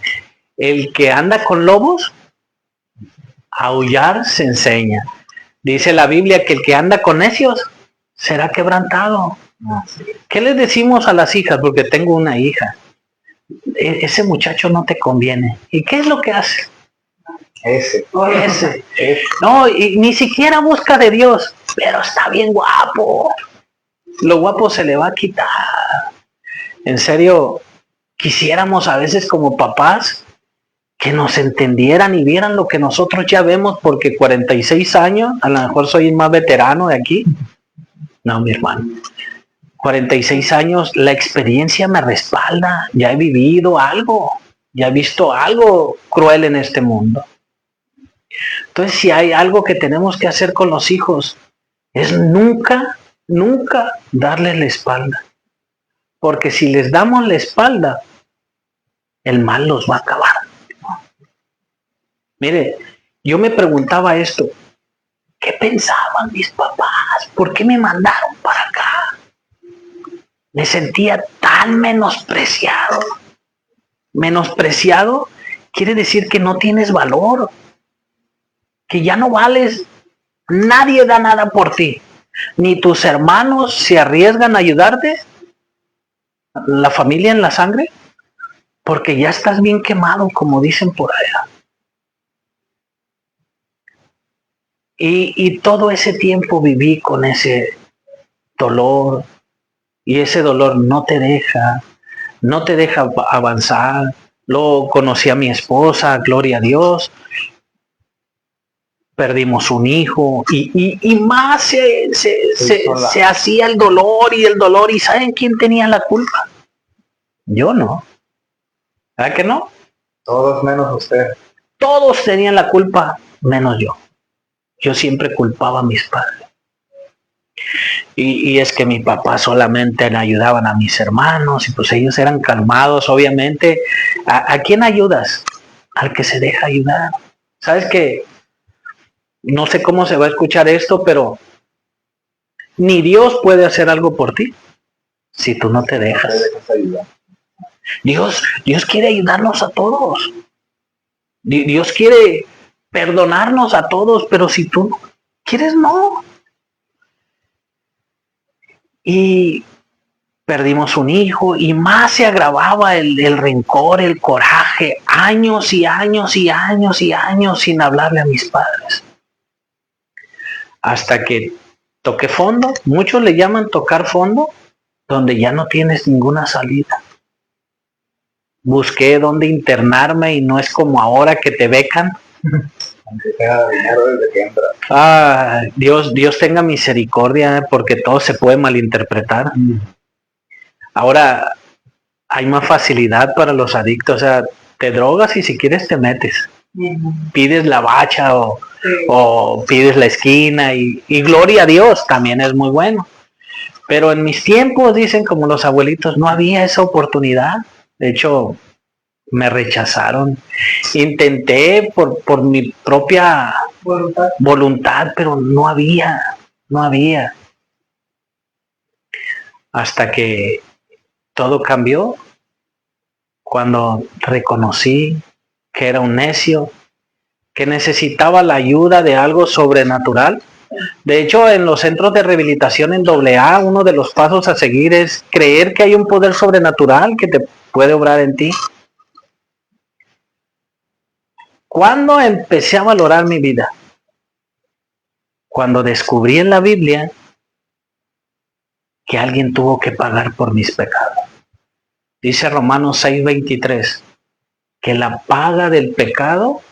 El que anda con lobos, a aullar se enseña. Dice la Biblia que el que anda con necios será quebrantado. ¿Qué les decimos a las hijas? Porque tengo una hija. Ese muchacho no te conviene. ¿Y qué es lo que hace? Ese. No, y ni siquiera busca de Dios, pero está bien guapo. Lo guapo se le va a quitar. En serio, quisiéramos a veces como papás que nos entendieran y vieran lo que nosotros ya vemos, porque 46 años, a lo mejor soy el más veterano de aquí. No, mi hermano. 46 años, la experiencia me respalda. Ya he vivido algo, ya he visto algo cruel en este mundo. Entonces, si hay algo que tenemos que hacer con los hijos, es nunca darles la espalda. Porque si les damos la espalda, el mal los va a acabar. Mire, yo me preguntaba esto, ¿qué pensaban mis papás? ¿Por qué me mandaron para acá? Me sentía tan menospreciado. Menospreciado quiere decir que no tienes valor, que ya no vales. Nadie da nada por ti. Ni tus hermanos se arriesgan a ayudarte, la familia en la sangre, porque ya estás bien quemado, como dicen por allá. Y todo ese tiempo viví con ese dolor, y ese dolor no te deja avanzar. Luego conocí a mi esposa, gloria a Dios. Perdimos un hijo y más se hacía el dolor. ¿Y saben quién tenía la culpa? Yo no. ¿Verdad que no? Todos menos usted. Todos tenían la culpa, menos yo. Yo siempre culpaba a mis padres. Y es que mi papá solamente le ayudaban a mis hermanos, y pues ellos eran calmados, obviamente. ¿A quién ayudas? Al que se deja ayudar. ¿Sabes qué? No sé cómo se va a escuchar esto, pero ni Dios puede hacer algo por ti si tú no te dejas. Dios quiere ayudarnos a todos. Dios quiere perdonarnos a todos, pero si tú quieres, no. Y perdimos un hijo y más se agravaba el rencor, el coraje, años y años y años y años sin hablarle a mis padres. Hasta que toqué fondo, muchos le llaman tocar fondo, donde ya no tienes ninguna salida. Busqué dónde internarme y no es como ahora que te becan. Aunque sea dinero desde que entra. Dios tenga misericordia, porque todo se puede malinterpretar. Ahora hay más facilidad para los adictos, o sea, te drogas y si quieres te metes. Pides la bacha o pides la esquina y gloria a Dios, también es muy bueno. Pero en mis tiempos, dicen como los abuelitos, no había esa oportunidad. De hecho, me rechazaron. Intenté por mi propia voluntad, pero no había. Hasta que todo cambió cuando reconocí que era un necio, que necesitaba la ayuda de algo sobrenatural. De hecho, en los centros de rehabilitación en AA, uno de los pasos a seguir es creer que hay un poder sobrenatural que te puede obrar en ti. ¿Cuándo empecé a valorar mi vida? Cuando descubrí en la Biblia que alguien tuvo que pagar por mis pecados. Dice Romanos 6:23, que la paga del pecado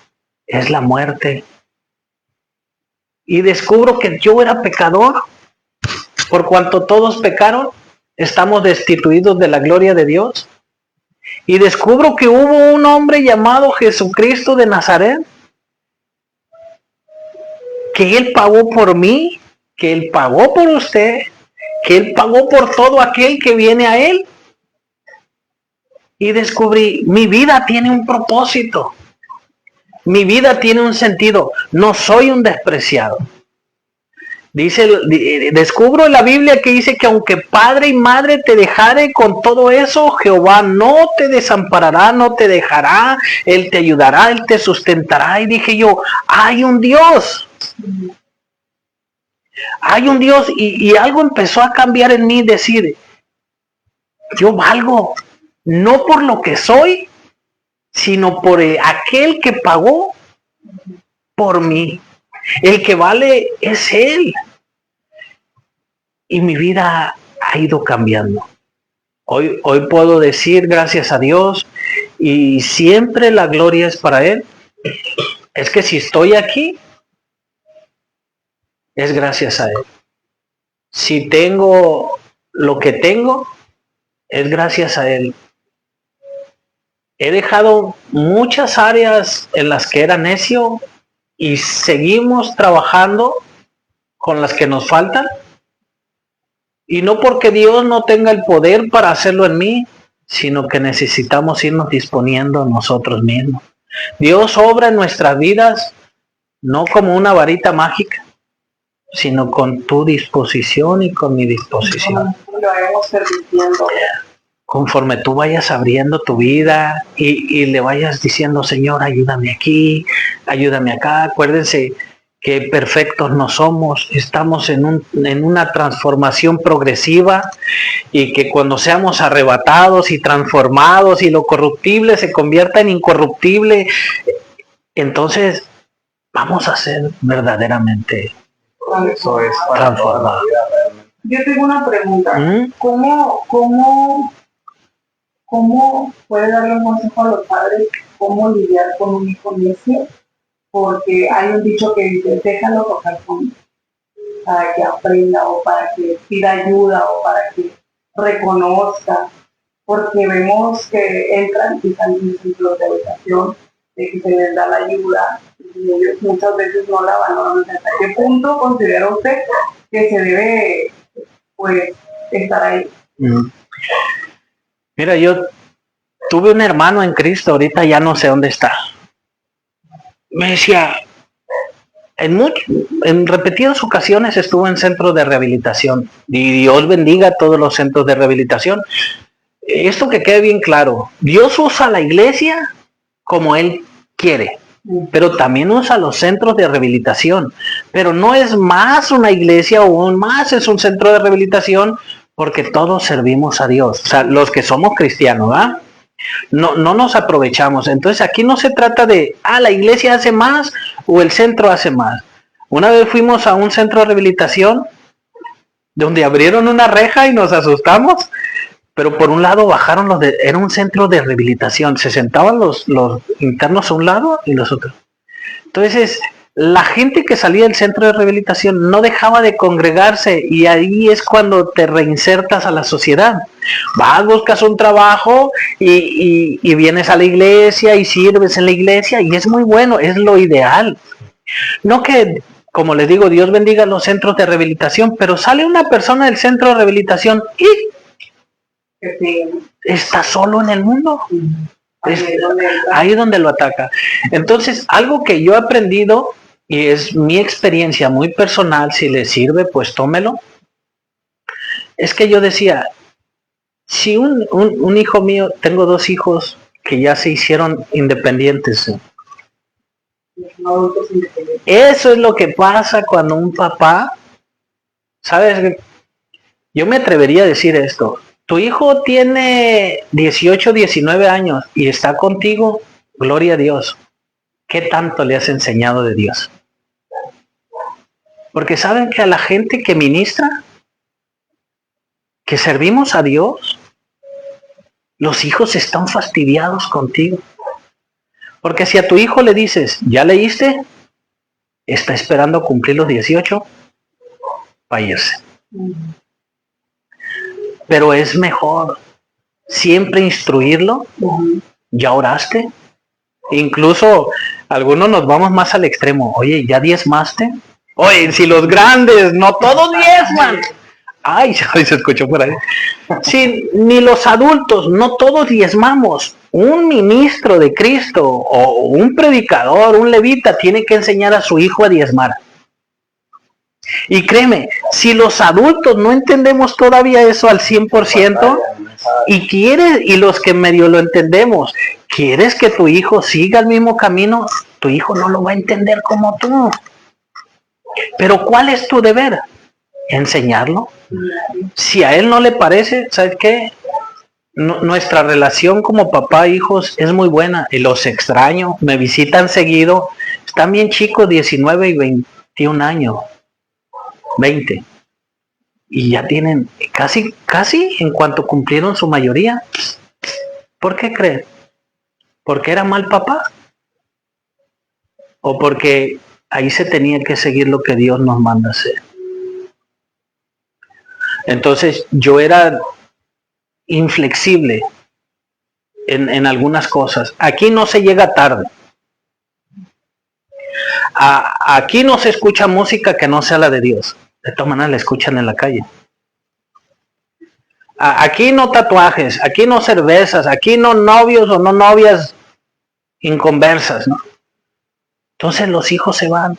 es la muerte. Y descubro que yo era pecador, por cuanto todos pecaron, estamos destituidos de la gloria de Dios. Y descubro que hubo un hombre llamado Jesucristo de Nazaret, que Él pagó por mí, que Él pagó por usted, que Él pagó por todo aquel que viene a Él. Y descubrí, mi vida tiene un propósito. Mi vida tiene un sentido. No soy un despreciado. Dice, descubro en la Biblia que dice que aunque padre y madre te dejare, con todo eso Jehová no te desamparará, no te dejará, Él te ayudará, Él te sustentará. Y dije yo, hay un Dios. Hay un Dios, y algo empezó a cambiar en mí, decir, yo valgo, no por lo que soy, sino por aquel que pagó por mí. El que vale es Él. Y mi vida ha ido cambiando. Hoy puedo decir gracias a Dios, y siempre la gloria es para Él. Es que si estoy aquí, es gracias a Él. Si tengo lo que tengo, es gracias a Él. He dejado muchas áreas en las que era necio y seguimos trabajando con las que nos faltan. Y no porque Dios no tenga el poder para hacerlo en mí, sino que necesitamos irnos disponiendo nosotros mismos. Dios obra en nuestras vidas no como una varita mágica, sino con tu disposición y con mi disposición. Lo vayamos permitiendo. Conforme tú vayas abriendo tu vida y le vayas diciendo, Señor, ayúdame aquí, ayúdame acá. Acuérdense que perfectos no somos, estamos en una transformación progresiva, y que cuando seamos arrebatados y transformados y lo corruptible se convierta en incorruptible, entonces vamos a ser verdaderamente Eso es para toda la vida, realmente. Yo tengo una pregunta. ¿Cómo puede darle un consejo a los padres cómo lidiar con un hijo necio? Porque hay un dicho que dice, déjalo tocar fondo, para que aprenda, o para que pida ayuda, o para que reconozca, porque vemos que entran y salen en ciclos de educación, de que se les da la ayuda, y ellos muchas veces no la valoran. ¿Hasta qué punto considera usted que se debe, pues, estar ahí? Mira, yo tuve un hermano en Cristo, ahorita ya no sé dónde está. Me decía, en repetidas ocasiones estuvo en centros de rehabilitación, y Dios bendiga a todos los centros de rehabilitación. Esto que quede bien claro, Dios usa la iglesia como Él quiere, pero también usa los centros de rehabilitación. Pero no es más una iglesia o más es un centro de rehabilitación, porque todos servimos a Dios. O sea, los que somos cristianos, ¿verdad? No nos aprovechamos. Entonces aquí no se trata de, la iglesia hace más o el centro hace más. Una vez fuimos a un centro de rehabilitación donde abrieron una reja y nos asustamos, pero por un lado bajaron era un centro de rehabilitación, se sentaban los internos a un lado y los otros. Entonces la gente que salía del centro de rehabilitación no dejaba de congregarse, y ahí es cuando te reinsertas a la sociedad. Vas, buscas un trabajo y vienes a la iglesia y sirves en la iglesia, y es muy bueno, es lo ideal. No que, como les digo, Dios bendiga los centros de rehabilitación, pero sale una persona del centro de rehabilitación y está solo en el mundo. Ahí es donde lo ataca. Entonces, algo que yo he aprendido, y es mi experiencia muy personal, si le sirve, pues tómelo, es que yo decía, si un hijo mío, tengo 2 hijos que ya se hicieron independientes. Eso es lo que pasa cuando un papá, ¿sabes? Yo me atrevería a decir esto. Tu hijo tiene 18, 19 años y está contigo, gloria a Dios. ¿Qué tanto le has enseñado de Dios? Porque saben que a la gente que ministra, que servimos a Dios, los hijos están fastidiados contigo. Porque si a tu hijo le dices, ¿ya leíste? Está esperando cumplir los 18 para irse. Pero es mejor siempre instruirlo. ¿Ya oraste? Incluso algunos nos vamos más al extremo. Oye, ¿ya diezmaste? Oye, si los grandes, no todos diezman. Ay, se escuchó por ahí. Sí, ni los adultos, no todos diezmamos. Un ministro de Cristo o un predicador, un levita, tiene que enseñar a su hijo a diezmar. Y créeme, si los adultos no entendemos todavía eso al 100%, y los que medio lo entendemos, quieres que tu hijo siga el mismo camino, tu hijo no lo va a entender como tú. Pero ¿cuál es tu deber? Enseñarlo. Si a él no le parece, ¿sabes qué? Nuestra relación como papá e hijos es muy buena y los extraño, me visitan seguido, están bien chicos, 19 y 21 años, 20, y ya tienen casi en cuanto cumplieron su mayoría. ¿Por qué crees? ¿Porque era mal papá? ¿O porque ahí se tenía que seguir lo que Dios nos manda hacer? Entonces yo era inflexible en algunas cosas. Aquí no se llega tarde. Aquí no se escucha música que no sea la de Dios. De todas maneras la escuchan en la calle. Aquí no tatuajes, aquí no cervezas, aquí no novios o no novias inconversas, ¿no? Entonces los hijos se van.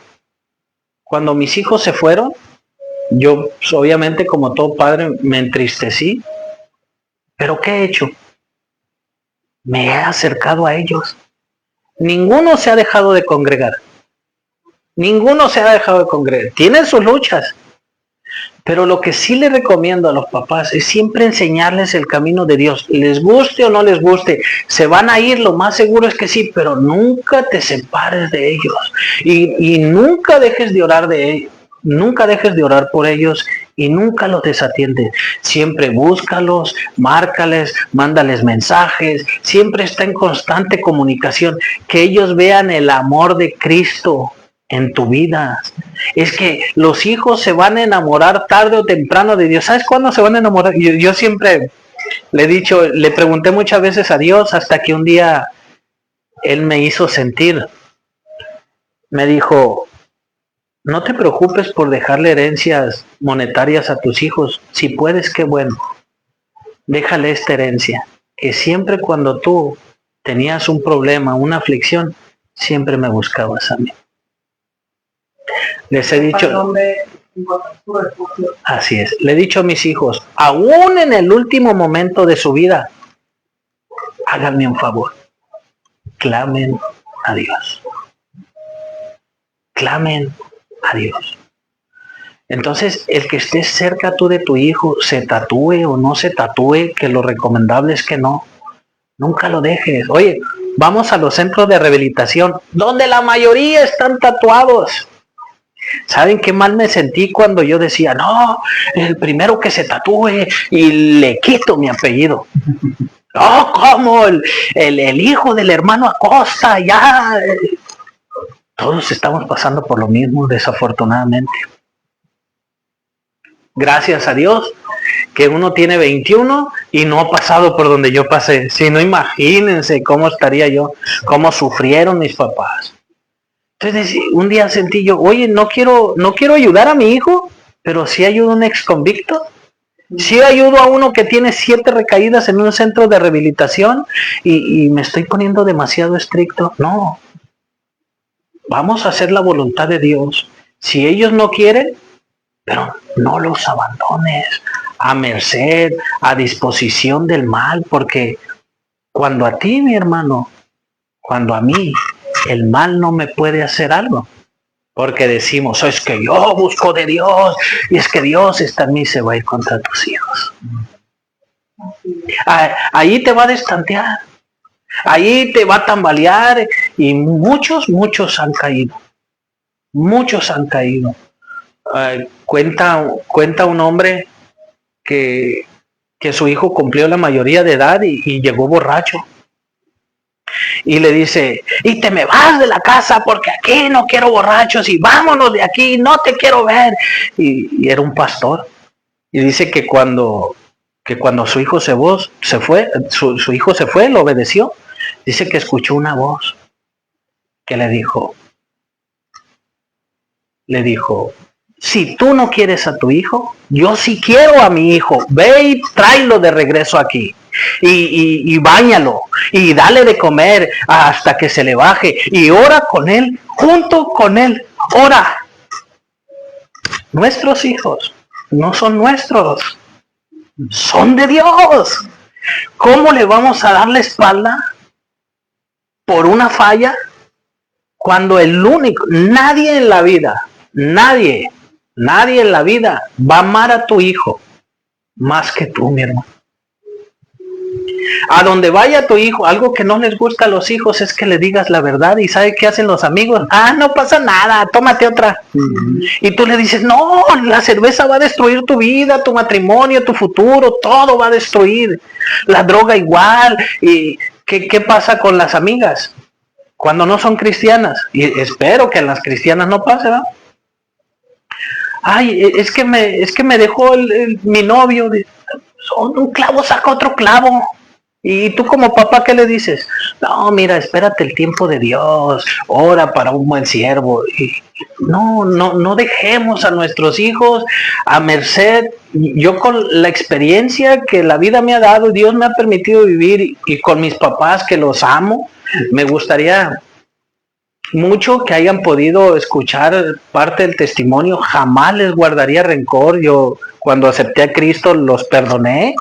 Cuando mis hijos se fueron, yo pues, obviamente como todo padre me entristecí. ¿Pero qué he hecho? Me he acercado a ellos. Ninguno se ha dejado de congregar. Ninguno se ha dejado de congregar. Tienen sus luchas. Pero lo que sí le recomiendo a los papás es siempre enseñarles el camino de Dios. Les guste o no les guste, se van a ir, lo más seguro es que sí, pero nunca te separes de ellos. Y nunca dejes de orar de ellos. Nunca dejes de orar por ellos y nunca los desatiendes. Siempre búscalos, márcales, mándales mensajes. Siempre está en constante comunicación. Que ellos vean el amor de Cristo en tu vida. Es que los hijos se van a enamorar tarde o temprano de Dios. ¿Sabes cuándo se van a enamorar? Yo siempre le he dicho, le pregunté muchas veces a Dios hasta que un día Él me hizo sentir. Me dijo, no te preocupes por dejarle herencias monetarias a tus hijos. Si puedes, qué bueno. Déjale esta herencia. Que siempre cuando tú tenías un problema, una aflicción, siempre me buscabas a mí. Les he dicho, así es, le he dicho a mis hijos, aún en el último momento de su vida, háganme un favor, clamen a Dios. Clamen a Dios. Entonces, el que estés cerca tú de tu hijo, se tatúe o no se tatúe, que lo recomendable es que no, nunca lo dejes. Oye, vamos a los centros de rehabilitación, donde la mayoría están tatuados. ¿Saben qué mal me sentí cuando yo decía, no, el primero que se tatúe y le quito mi apellido? No, ¿cómo? El hijo del hermano Acosta, ya. Todos estamos pasando por lo mismo, desafortunadamente. Gracias a Dios que uno tiene 21 y no ha pasado por donde yo pasé. Si no, imagínense cómo estaría yo, cómo sufrieron mis papás. Entonces un día sentí yo, oye, no quiero ayudar a mi hijo, pero sí ayudo a un ex convicto, sí ayudo a uno que tiene 7 recaídas en un centro de rehabilitación y me estoy poniendo demasiado estricto. No, vamos a hacer la voluntad de Dios. Si ellos no quieren, pero no los abandones a merced, a disposición del mal, porque cuando a ti, mi hermano, cuando a mí, el mal no me puede hacer algo, porque decimos, es que yo busco de Dios y es que Dios está en mí, se va a ir contra tus hijos. Ahí te va a destantear, ahí te va a tambalear y muchos han caído. Muchos han caído. Cuenta un hombre que su hijo cumplió la mayoría de edad y llegó borracho. Y le dice, y te me vas de la casa porque aquí no quiero borrachos y vámonos de aquí, no te quiero ver. Y era un pastor. Y dice que cuando su hijo se fue, su hijo se fue, lo obedeció. Dice que escuchó una voz que le dijo, Si tú no quieres a tu hijo, yo sí quiero a mi hijo. Ve y tráelo de regreso aquí. Y báñalo. Y dale de comer hasta que se le baje. Y ora con él, junto con él. Ora. Nuestros hijos no son nuestros. Son de Dios. ¿Cómo le vamos a dar la espalda por una falla cuando el único, nadie en la vida, nadie en la vida va a amar a tu hijo más que tú, mi hermano? A donde vaya tu hijo, algo que no les gusta a los hijos es que le digas la verdad. ¿Y sabe qué hacen los amigos? Ah, no pasa nada, tómate otra. Y tú le dices, no, la cerveza va a destruir tu vida, tu matrimonio, tu futuro, todo va a destruir. La droga igual. ¿Y qué pasa con las amigas cuando no son cristianas? Y espero que en las cristianas no pase, ¿no? Ay, es que me dejó mi novio. Un clavo saca otro clavo. Y tú como papá, ¿qué le dices? No, mira, espérate el tiempo de Dios, ora para un buen siervo. Y no dejemos a nuestros hijos a merced. Yo con la experiencia que la vida me ha dado, Dios me ha permitido vivir, y con mis papás que los amo, me gustaría mucho que hayan podido escuchar parte del testimonio. Jamás les guardaría rencor. Yo cuando acepté a Cristo los perdoné.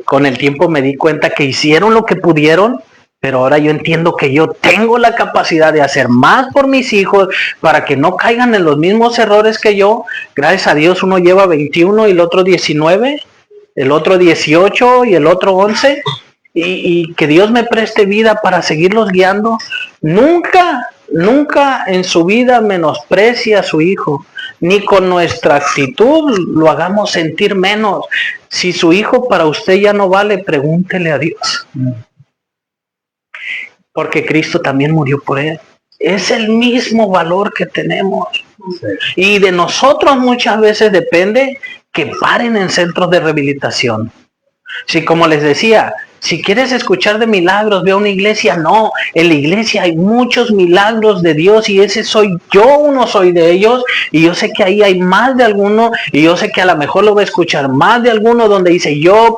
Con el tiempo me di cuenta que hicieron lo que pudieron, pero ahora yo entiendo que yo tengo la capacidad de hacer más por mis hijos para que no caigan en los mismos errores que yo. Gracias a Dios uno lleva 21 y el otro 19, el otro 18 y el otro 11. Y que Dios me preste vida para seguirlos guiando. Nunca en su vida menosprecie a su hijo, ni con nuestra actitud lo hagamos sentir menos. Si su hijo para usted ya no vale, pregúntele a Dios. Porque Cristo también murió por él. Es el mismo valor que tenemos. Y de nosotros muchas veces depende que paren en centros de rehabilitación. Sí, como les decía, si quieres escuchar de milagros, ve a una iglesia. No, en la iglesia hay muchos milagros de Dios y ese soy yo, uno soy de ellos, y yo sé que ahí hay más de alguno, y yo sé que a lo mejor lo va a escuchar más de alguno donde dice, yo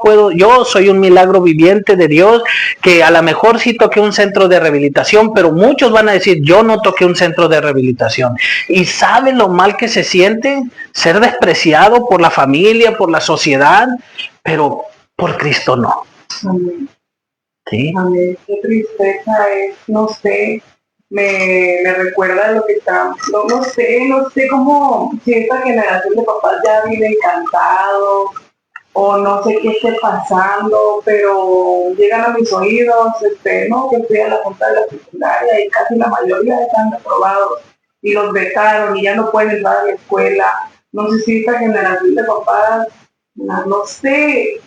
soy un milagro viviente de Dios, que a lo mejor sí toqué un centro de rehabilitación, pero muchos van a decir, yo no toqué un centro de rehabilitación. Y saben lo mal que se siente ser despreciado por la familia, por la sociedad, pero por Cristo no. Amén. ¿Sí? Amén. Qué tristeza es, no sé, me recuerda lo que está, no sé cómo si esta generación de papás ya vive encantado o no sé qué esté pasando, pero llegan a mis oídos, no, que fui a la junta de la secundaria y casi la mayoría están reprobados y los vetaron y ya no pueden entrar a la escuela. No sé si esta generación de papás, no sé,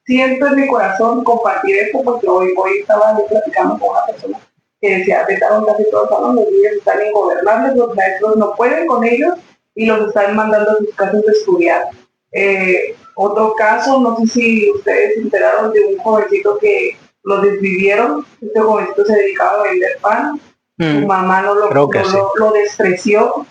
siento en mi corazón compartir esto porque hoy estaba yo platicando con una persona que decía, vetaron casi todos los niños, están ingobernables, los maestros no pueden con ellos y los están mandando a sus casas de estudiar. Otro caso, no sé si ustedes se enteraron de un jovencito que lo desvivieron. Este jovencito se dedicaba a vender pan, su mamá lo despreció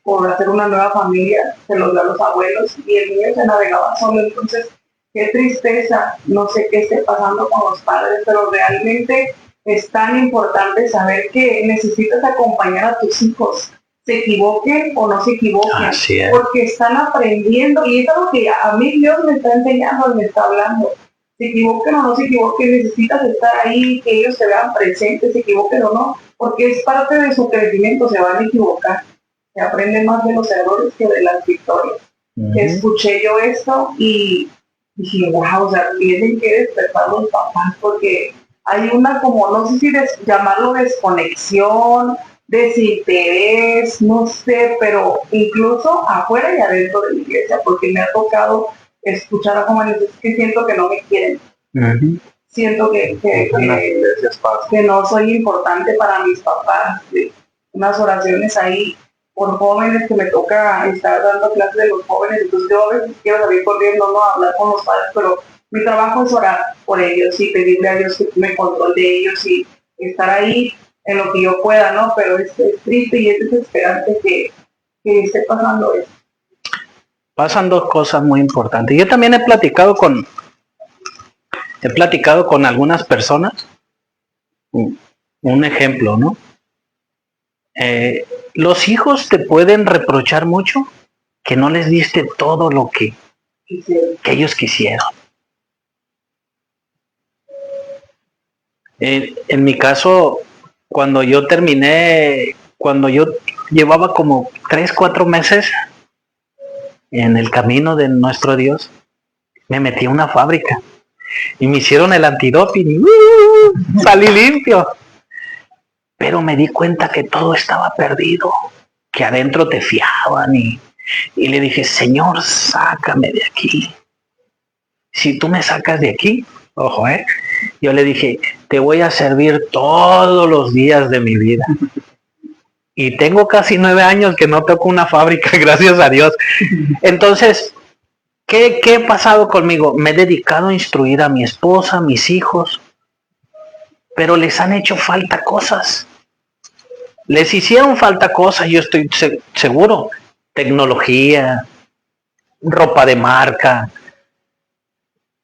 por hacer una nueva familia, se los da a los abuelos y el niño se navegaba solo. Entonces, qué tristeza, no sé qué esté pasando con los padres, pero realmente es tan importante saber que necesitas acompañar a tus hijos, se equivoquen o no se equivoquen, porque están aprendiendo, y es algo que a mí Dios me está enseñando, me está hablando. Se equivoquen o no se equivoquen, necesitas estar ahí, que ellos se vean presentes, se equivoquen o no, porque es parte de su crecimiento, se van a equivocar, se aprende más de los errores que de las victorias. Escuché yo esto y dije, wow, o sea, tienen que despertar los papás, porque hay una como, no sé si llamarlo desconexión, desinterés, no sé, pero incluso afuera y adentro de la iglesia, porque me ha tocado escuchar a jóvenes que siento que no me quieren. Siento que no soy importante para mis papás. Unas oraciones ahí por jóvenes que me toca estar dando clases de los jóvenes, entonces yo a veces quiero salir corriendo, no a hablar con los padres, pero mi trabajo es orar por ellos y pedirle a Dios que me controle de ellos y estar ahí en lo que yo pueda, ¿no? Pero es triste y es desesperante que que esté pasando eso. Pasan dos cosas muy importantes. Yo también he platicado con algunas personas. Un ejemplo, ¿no? Los hijos te pueden reprochar mucho que no les diste todo lo que ellos quisieron. En mi caso, cuando yo llevaba como 3-4 meses en el camino de nuestro Dios, me metí a una fábrica y me hicieron el antidoping y salí limpio. Pero me di cuenta que todo estaba perdido, que adentro te fiaban y le dije, Señor, sácame de aquí. Si tú me sacas de aquí, ojo, yo le dije, te voy a servir todos los días de mi vida. Y tengo casi 9 años que no toco una fábrica, gracias a Dios. Entonces, ¿qué ha pasado conmigo? Me he dedicado a instruir a mi esposa, a mis hijos, pero les han hecho falta cosas. Les hicieron falta cosas, yo estoy seguro. Tecnología, ropa de marca.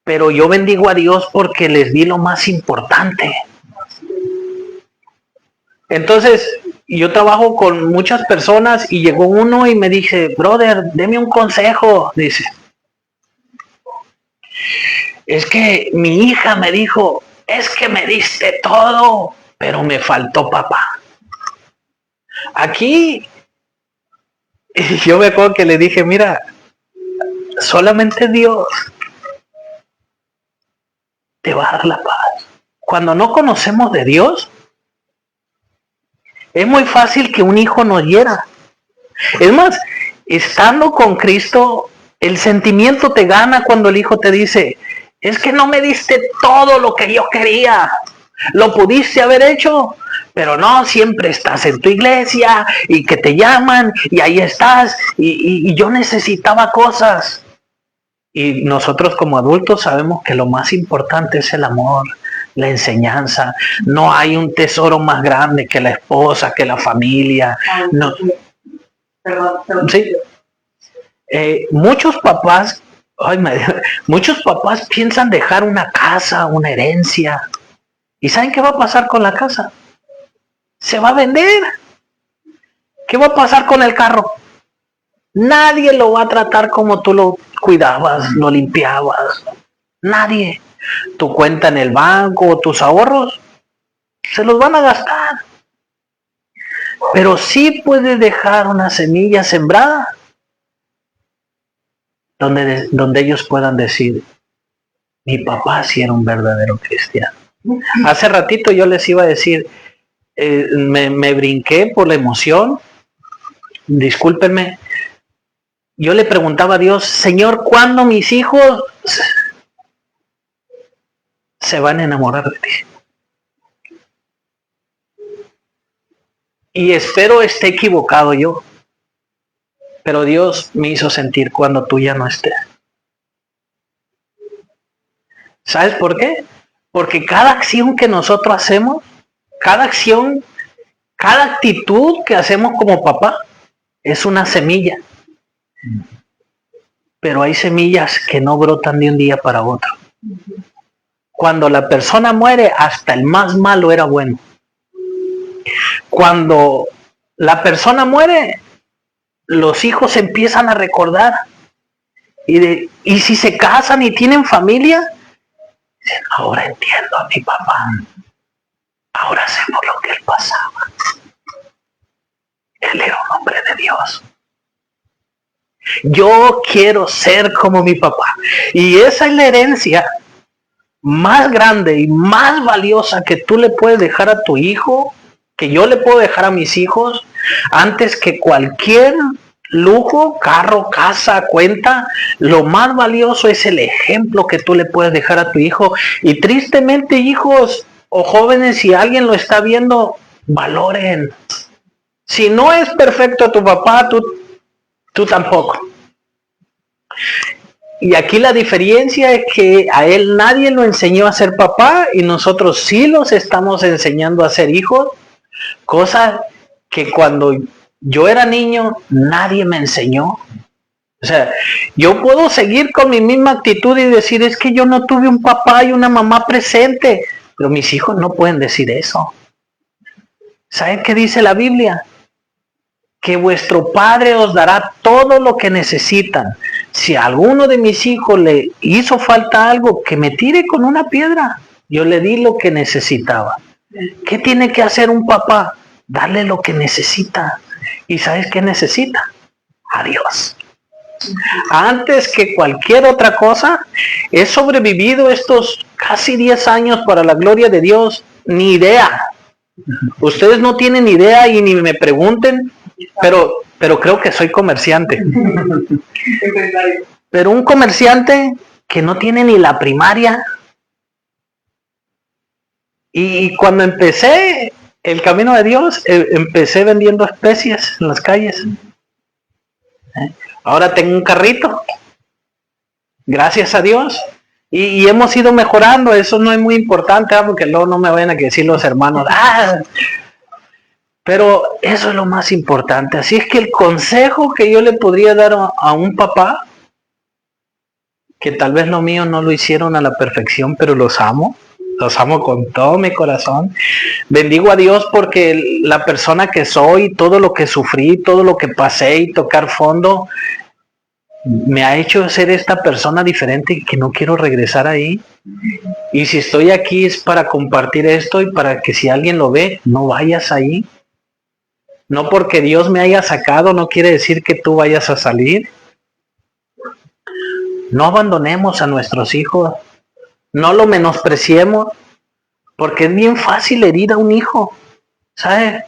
Pero yo bendigo a Dios porque les di lo más importante. Entonces, yo trabajo con muchas personas y llegó uno y me dice, brother, deme un consejo. Dice, es que mi hija me dijo, es que me diste todo, pero me faltó papá. Aquí, yo me acuerdo que le dije, mira, solamente Dios te va a dar la paz. Cuando no conocemos de Dios, es muy fácil que un hijo nos hiera. Es más, estando con Cristo, el sentimiento te gana cuando el hijo te dice, es que no me diste todo lo que yo quería. Lo pudiste haber hecho, pero no, siempre estás en tu iglesia y que te llaman y ahí estás y yo necesitaba cosas. Y nosotros como adultos sabemos que lo más importante es el amor, la enseñanza. No hay un tesoro más grande que la esposa, que la familia. No. Perdón. Sí. Muchos papás piensan dejar una casa, una herencia. ¿Y saben qué va a pasar con la casa? Se va a vender. ¿Qué va a pasar con el carro? Nadie lo va a tratar como tú lo cuidabas, lo limpiabas. Nadie. Tu cuenta en el banco, tus ahorros, se los van a gastar. Pero sí puedes dejar una semilla sembrada donde ellos puedan decir, mi papá sí era un verdadero cristiano. Hace ratito yo les iba a decir, me brinqué por la emoción, discúlpenme. Yo le preguntaba a Dios, Señor, ¿cuándo mis hijos se van a enamorar de ti? Y espero esté equivocado yo, pero Dios me hizo sentir cuando tú ya no estés. ¿Sabes por qué? Porque cada acción que nosotros hacemos, cada acción, cada actitud que hacemos como papá, es una semilla. Pero hay semillas que no brotan de un día para otro. Cuando la persona muere, hasta el más malo era bueno. Cuando la persona muere, los hijos empiezan a recordar. Y si se casan y tienen familia, dicen, ahora entiendo a mi papá. Ahora hacemos lo que él pasaba. Él era un hombre de Dios. Yo quiero ser como mi papá. Y esa es la herencia más grande y más valiosa que tú le puedes dejar a tu hijo, que yo le puedo dejar a mis hijos, antes que cualquier lujo, carro, casa, cuenta. Lo más valioso es el ejemplo que tú le puedes dejar a tu hijo. Y tristemente, hijos o jóvenes, si alguien lo está viendo, valoren. Si no es perfecto tu papá, tú tampoco. Y aquí la diferencia es que a él nadie lo enseñó a ser papá y nosotros sí los estamos enseñando a ser hijos. Cosa que cuando Yo era niño, nadie me enseñó. O sea, yo puedo seguir con mi misma actitud y decir, es que yo no tuve un papá y una mamá presente, pero mis hijos no pueden decir eso. ¿Saben qué dice la Biblia? Que vuestro Padre os dará todo lo que necesitan. Si a alguno de mis hijos le hizo falta algo, que me tire con una piedra. Yo le di lo que necesitaba. ¿Qué tiene que hacer un papá? Darle lo que necesita. ¿Y sabes qué necesita? A Dios. Antes que cualquier otra cosa, he sobrevivido estos casi 10 años para la gloria de Dios. Ni idea. Ustedes no tienen idea y ni me pregunten, pero creo que soy comerciante. Pero un comerciante que no tiene ni la primaria. Y cuando empecé el camino de Dios, empecé vendiendo especies en las calles. Ahora tengo un carrito, gracias a Dios, y hemos ido mejorando. Eso no es muy importante, porque luego no me vayan a decir los hermanos, pero eso es lo más importante. Así es que el consejo que yo le podría dar a un papá, que tal vez lo mío no lo hicieron a la perfección, pero los amo con todo mi corazón. Bendigo a Dios porque la persona que soy, todo lo que sufrí, todo lo que pasé y tocar fondo, me ha hecho ser esta persona diferente que no quiero regresar ahí. Y si estoy aquí es para compartir esto y para que si alguien lo ve, no vayas ahí. No porque Dios me haya sacado, no quiere decir que tú vayas a salir. No abandonemos a nuestros hijos. No lo menospreciemos, porque es bien fácil herir a un hijo, ¿sabes?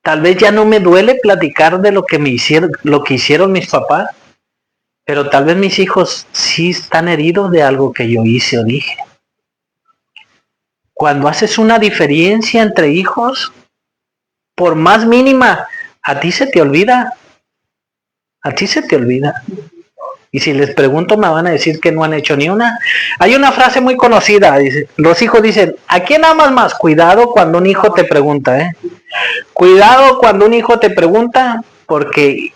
Tal vez ya no me duele platicar de lo que hicieron mis papás, pero tal vez mis hijos sí están heridos de algo que yo hice o dije. Cuando haces una diferencia entre hijos, por más mínima, a ti se te olvida. A ti se te olvida. Y si les pregunto me van a decir que no han hecho ni una. Hay una frase muy conocida, dice, los hijos dicen, ¿a quién amas más? Cuidado cuando un hijo te pregunta, Cuidado cuando un hijo te pregunta, porque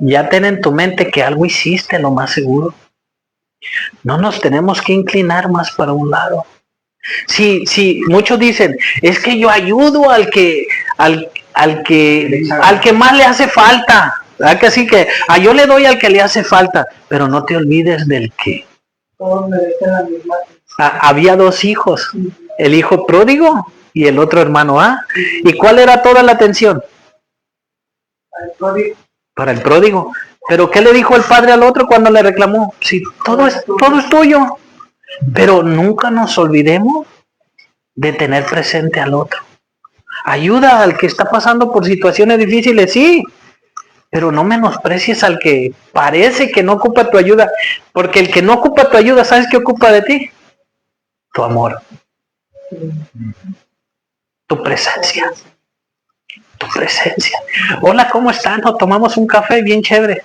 ya ten en tu mente que algo hiciste, lo más seguro. No nos tenemos que inclinar más para un lado. Sí, muchos dicen, es que yo ayudo al que más le hace falta. ¿Verdad que así que yo le doy al que le hace falta, pero no te olvides del que Todos merecen la misma. había dos hijos, el hijo pródigo y el otro hermano A. ¿Y cuál era toda la atención? Para el pródigo. Pero ¿qué le dijo el padre al otro cuando le reclamó? Si todo es tuyo. Pero nunca nos olvidemos de tener presente al otro. Ayuda al que está pasando por situaciones difíciles, sí. Pero no menosprecies al que parece que no ocupa tu ayuda, porque el que no ocupa tu ayuda, ¿sabes qué ocupa de ti? Tu amor, tu presencia, Hola, ¿cómo están? Nos tomamos un café bien chévere.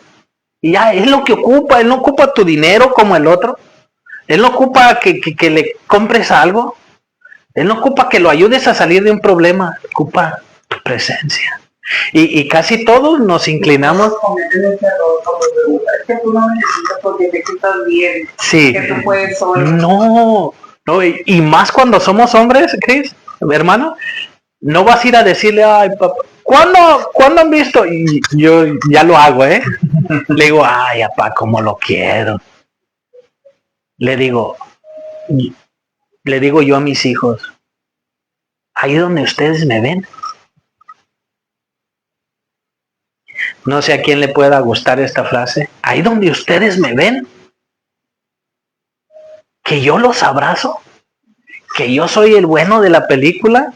Y ya, es lo que ocupa. Él no ocupa tu dinero como el otro. Él no ocupa que le compres algo. Él no ocupa que lo ayudes a salir de un problema. Ocupa tu presencia. Y casi todos nos inclinamos. Es que tú no necesitas porque te quitas bien. Sí. Que tú puedes solo. No, y más cuando somos hombres, Cris, hermano, no vas a ir a decirle, ay, papá, ¿cuándo han visto? Y yo ya lo hago, Le digo, ay, papá, cómo lo quiero. Le digo yo a mis hijos, ahí donde ustedes me ven. No sé a quién le pueda gustar esta frase. Ahí donde ustedes me ven, que yo los abrazo, que yo soy el bueno de la película,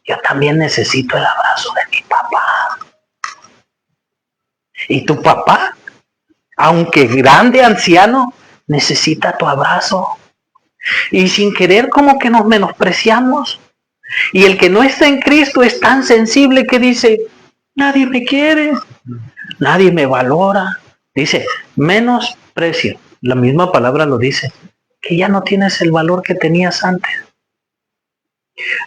yo también necesito el abrazo de mi papá. Y tu papá, aunque grande, anciano, necesita tu abrazo. Y sin querer como que nos menospreciamos. Y el que no está en Cristo es tan sensible que dice, nadie me quiere, nadie me valora. Dice, menosprecio. La misma palabra lo dice, que ya no tienes el valor que tenías antes.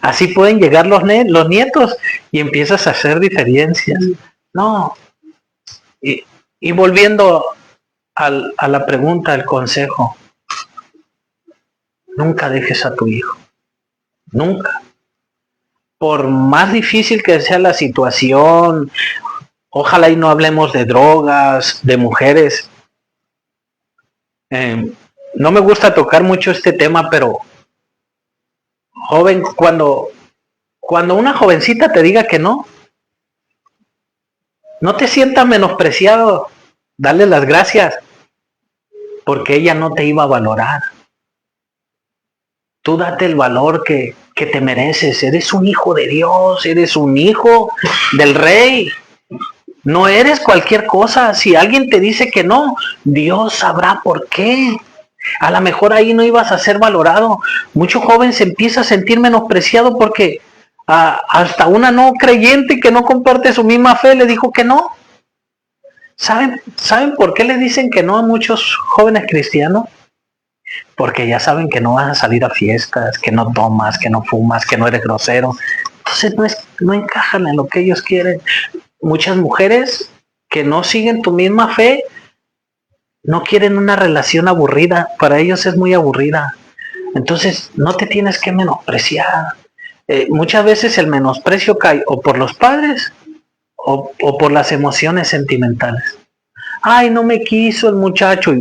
Así pueden llegar los nietos y empiezas a hacer diferencias. No. Y volviendo a la pregunta, al consejo, nunca dejes a tu hijo. Nunca. Por más difícil que sea la situación, ojalá y no hablemos de drogas, de mujeres. No me gusta tocar mucho este tema, pero joven, cuando una jovencita te diga que no te sientas menospreciado, dale las gracias, porque ella no te iba a valorar. Tú date el valor que te mereces. Eres un hijo de Dios, eres un hijo del Rey. No eres cualquier cosa. Si alguien te dice que no, Dios sabrá por qué. A lo mejor ahí no ibas a ser valorado. Mucho joven se empieza a sentir menospreciado porque hasta una no creyente que no comparte su misma fe le dijo que no. ¿Saben por qué le dicen que no a muchos jóvenes cristianos? Porque ya saben que no vas a salir a fiestas, que no tomas, que no fumas, que no eres grosero. Entonces no encajan en lo que ellos quieren. Muchas mujeres que no siguen tu misma fe no quieren una relación aburrida. Para ellos es muy aburrida. Entonces no te tienes que menospreciar. Muchas veces el menosprecio cae o por los padres o por las emociones sentimentales. Ay, no me quiso el muchacho.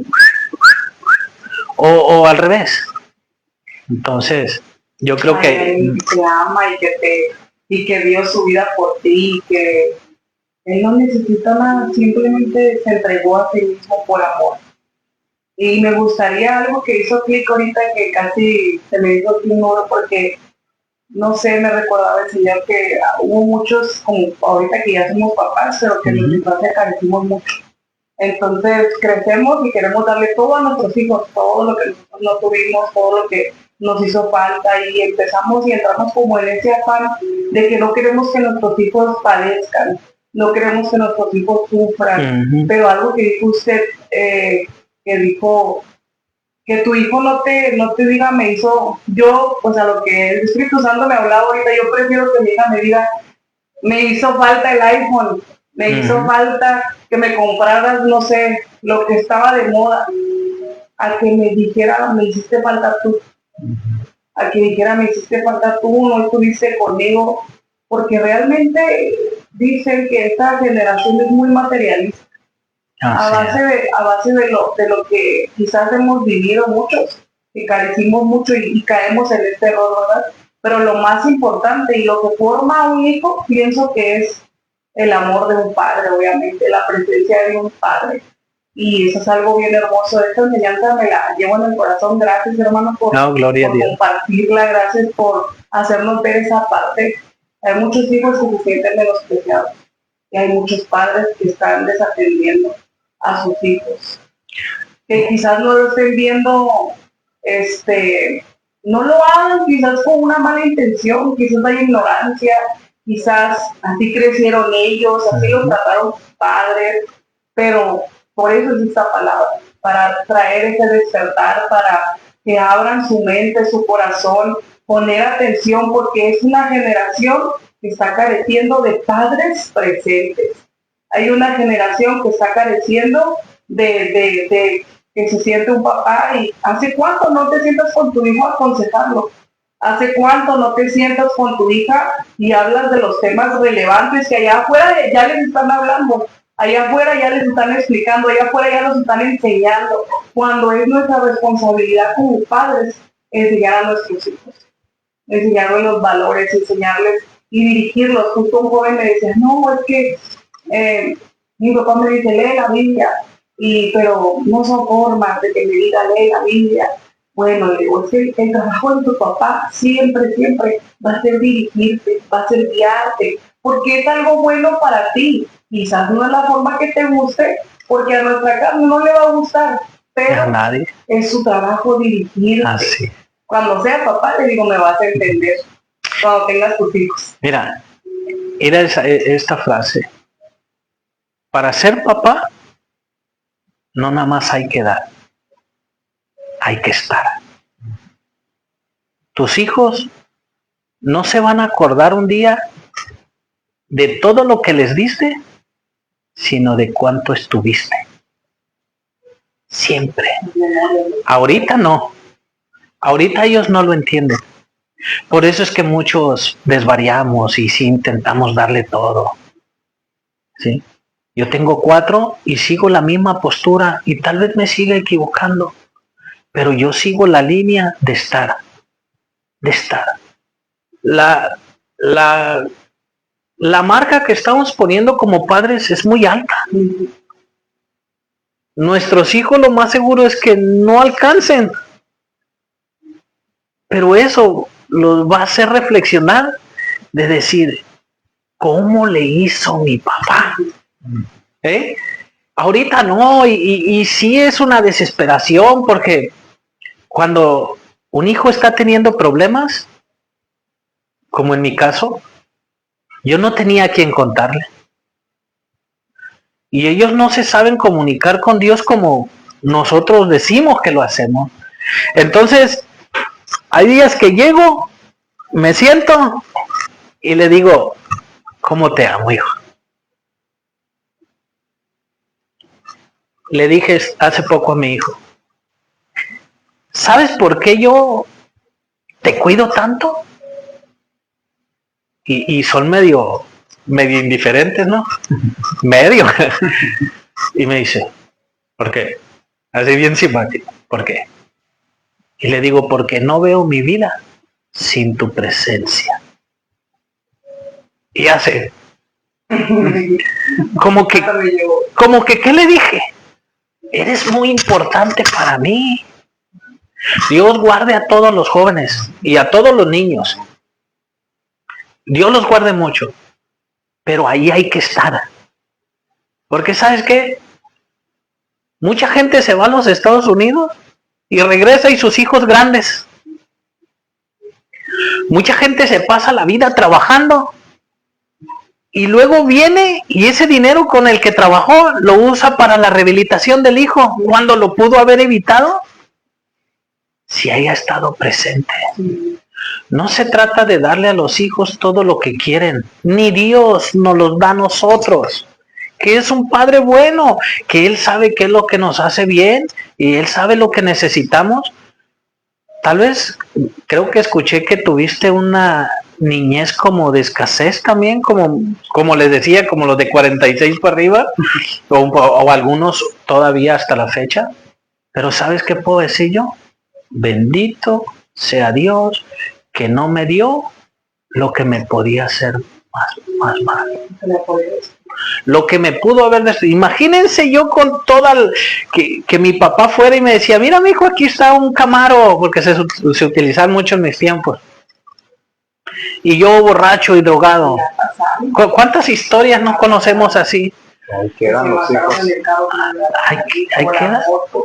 O al revés. Entonces, yo creo que él te ama y que dio su vida por ti, y que él no necesita nada, simplemente se entregó a sí mismo por amor. Y me gustaría algo que hizo clic ahorita, que casi se me hizo clic, porque no sé, me recordaba el Señor que hubo muchos, como ahorita que ya somos papás, pero que en nuestra infancia carecimos mucho. Entonces crecemos y queremos darle todo a nuestros hijos, todo lo que nosotros no tuvimos, todo lo que nos hizo falta, y empezamos y entramos como en ese afán de que no queremos que nuestros hijos padezcan, no queremos que nuestros hijos sufran. Pero algo que dijo usted, que dijo que tu hijo no te diga me hizo, yo, pues a lo que el Espíritu Santo me hablaba ahorita, yo prefiero que mi hija me diga, me hizo falta el iPhone, me hizo falta que me compraras, no sé, lo que estaba de moda, a que me dijera, me hiciste falta tú, a que dijera, me hiciste falta tú, no estuviste conmigo, porque realmente dicen que esta generación es muy materialista, a base de lo que quizás hemos vivido muchos, que carecimos mucho y caemos en este error, ¿verdad? Pero lo más importante y lo que forma a un hijo, pienso que es el amor de un padre, obviamente, la presencia de un padre. Y eso es algo bien hermoso. Esta enseñanza me la llevo en el corazón. Gracias, hermano, por compartirla. Gracias por hacernos ver esa parte. Hay muchos hijos que se sienten menospreciados y hay muchos padres que están desatendiendo a sus hijos, que quizás no lo estén viendo, no lo hagan quizás con una mala intención, quizás hay ignorancia, quizás así crecieron ellos, así los trataron sus padres, pero por eso es esta palabra, para traer ese despertar, para que abran su mente, su corazón, poner atención, porque es una generación que está careciendo de padres presentes. Hay una generación que está careciendo de que se siente un papá. ¿Y hace cuánto no te sientas con tu hijo a aconsejarlo? ¿Hace cuánto no te sientas con tu hija y hablas de los temas relevantes que allá afuera ya les están hablando? Allá afuera ya les están explicando, allá afuera ya los están enseñando, cuando es nuestra responsabilidad como padres enseñar a nuestros hijos, enseñarles los valores, enseñarles y dirigirlos. Justo un joven me decía, no, es que mi papá me dice, lee la Biblia, pero no son formas de que me diga, lee la Biblia. Bueno, le digo, es que el trabajo de tu papá siempre va a ser dirigirte, va a ser guiarte, porque es algo bueno para ti. Quizás no es la forma que te guste, porque a nuestra carne no le va a gustar, pero es su trabajo dirigirte. Así. Cuando sea papá, le digo, me vas a entender, cuando tengas tus hijos. Mira, era esta frase. Para ser papá, no nada más hay que dar, hay que estar. Tus hijos no se van a acordar un día de todo lo que les diste, sino de cuánto estuviste. Siempre. Ahorita no. Ahorita ellos no lo entienden. Por eso es que muchos desvariamos y sí intentamos darle todo. ¿Sí? Yo tengo 4 y sigo la misma postura y tal vez me siga equivocando, pero yo sigo la línea de estar. La marca que estamos poniendo como padres es muy alta. Nuestros hijos lo más seguro es que no alcancen, pero eso los va a hacer reflexionar de decir, ¿cómo le hizo mi papá? Ahorita no, y sí es una desesperación, porque cuando un hijo está teniendo problemas, como en mi caso, yo no tenía a quien contarle. Y ellos no se saben comunicar con Dios como nosotros decimos que lo hacemos. Entonces, hay días que llego, me siento y le digo, ¿cómo te amo, hijo? Le dije hace poco a mi hijo, ¿sabes por qué yo te cuido tanto? Y son medio indiferentes, ¿no? Medio. Y me dice, ¿por qué? Así bien simpático, ¿por qué? Y le digo, porque no veo mi vida sin tu presencia. Y hace, como que, ¿qué le dije? Eres muy importante para mí. Dios guarde a todos los jóvenes y a todos los niños. Dios los guarde mucho. Pero ahí hay que estar. Porque ¿sabes qué? Mucha gente se va a los Estados Unidos y regresa y sus hijos grandes. Mucha gente se pasa la vida trabajando y luego viene y ese dinero con el que trabajó lo usa para la rehabilitación del hijo, cuando lo pudo haber evitado si haya estado presente. No se trata de darle a los hijos todo lo que quieren, ni Dios nos los da a nosotros, que es un Padre bueno, que Él sabe qué es lo que nos hace bien y Él sabe lo que necesitamos. Tal vez, creo que escuché que tuviste una niñez como de escasez también, como les decía, como los de 46 para arriba, o algunos todavía hasta la fecha. Pero ¿sabes qué puedo decir yo? Bendito sea Dios que no me dio lo que me podía hacer más mal. Lo que me pudo haber destruido. Imagínense yo con toda que mi papá fuera y me decía, mira mi hijo, aquí está un Camaro, porque se utilizaban mucho en mis tiempos. Y yo borracho y drogado. ¿Cuántas historias no conocemos así? Ahí quedan los hijos.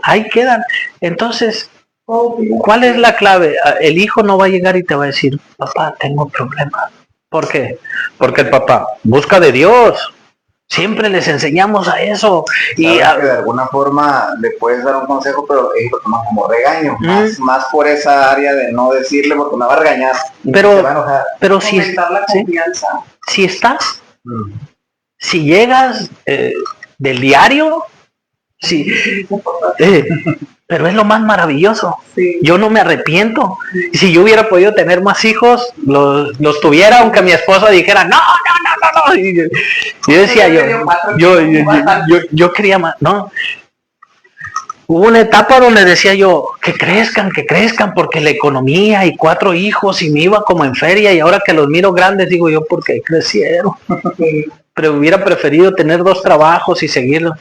Ahí quedan. Entonces, ¿cuál es la clave? El hijo no va a llegar y te va a decir, papá, tengo problemas. ¿Por qué? Porque el papá busca de Dios. Siempre les enseñamos a eso. Y que de alguna forma le puedes dar un consejo, pero ellos lo toman como regaño. Más por esa área de no decirle porque me va a regañar. Pero si estás, si llegas del diario, pero es lo más maravilloso. Sí. Yo no me arrepiento. Si yo hubiera podido tener más hijos, los tuviera, aunque mi esposa dijera, no. Y yo decía, yo quería más. No. Hubo una etapa donde decía yo, que crezcan, porque la economía y 4 hijos y me iba como en feria, y ahora que los miro grandes, digo yo, ¿por qué crecieron? Pero hubiera preferido tener 2 trabajos y seguirlo.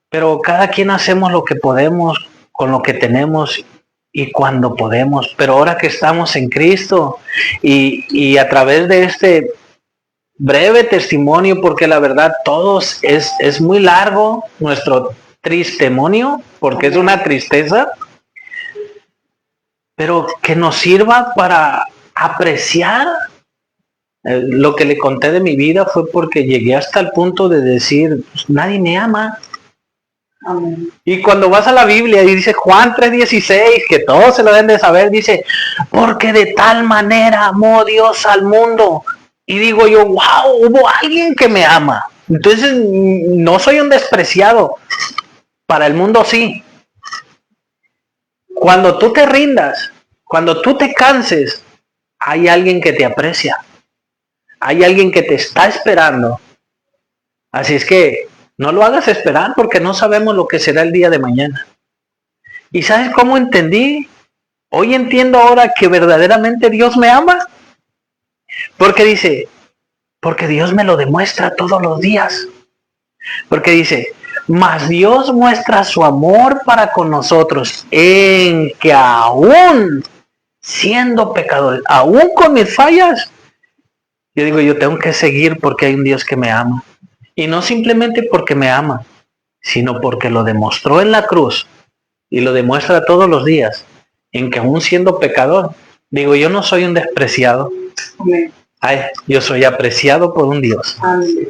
Pero cada quien hacemos lo que podemos con lo que tenemos y cuando podemos. Pero ahora que estamos en Cristo y a través de este breve testimonio, porque la verdad todos es muy largo nuestro testimonio, porque es una tristeza, pero que nos sirva para apreciar. Lo que le conté de mi vida fue porque llegué hasta el punto de decir, nadie me ama. Amén. Y cuando vas a la Biblia y dice Juan 3:16, que todos se lo deben de saber, dice, porque de tal manera amó Dios al mundo. Y digo yo, wow, hubo alguien que me ama. Entonces no soy un despreciado. Para el mundo sí. Cuando tú te rindas, cuando tú te canses, hay alguien que te aprecia. Hay alguien que te está esperando. Así es que no lo hagas esperar porque no sabemos lo que será el día de mañana. ¿Y sabes cómo entendí? Hoy entiendo ahora que verdaderamente Dios me ama. Porque dice, porque Dios me lo demuestra todos los días. Porque dice, mas Dios muestra su amor para con nosotros en que aún siendo pecadores, aún con mis fallas, yo digo, yo tengo que seguir porque hay un Dios que me ama. Y no simplemente porque me ama, sino porque lo demostró en la cruz y lo demuestra todos los días, en que aún siendo pecador, digo, yo no soy un despreciado. Amén. Ay, yo soy apreciado por un Dios. Amén.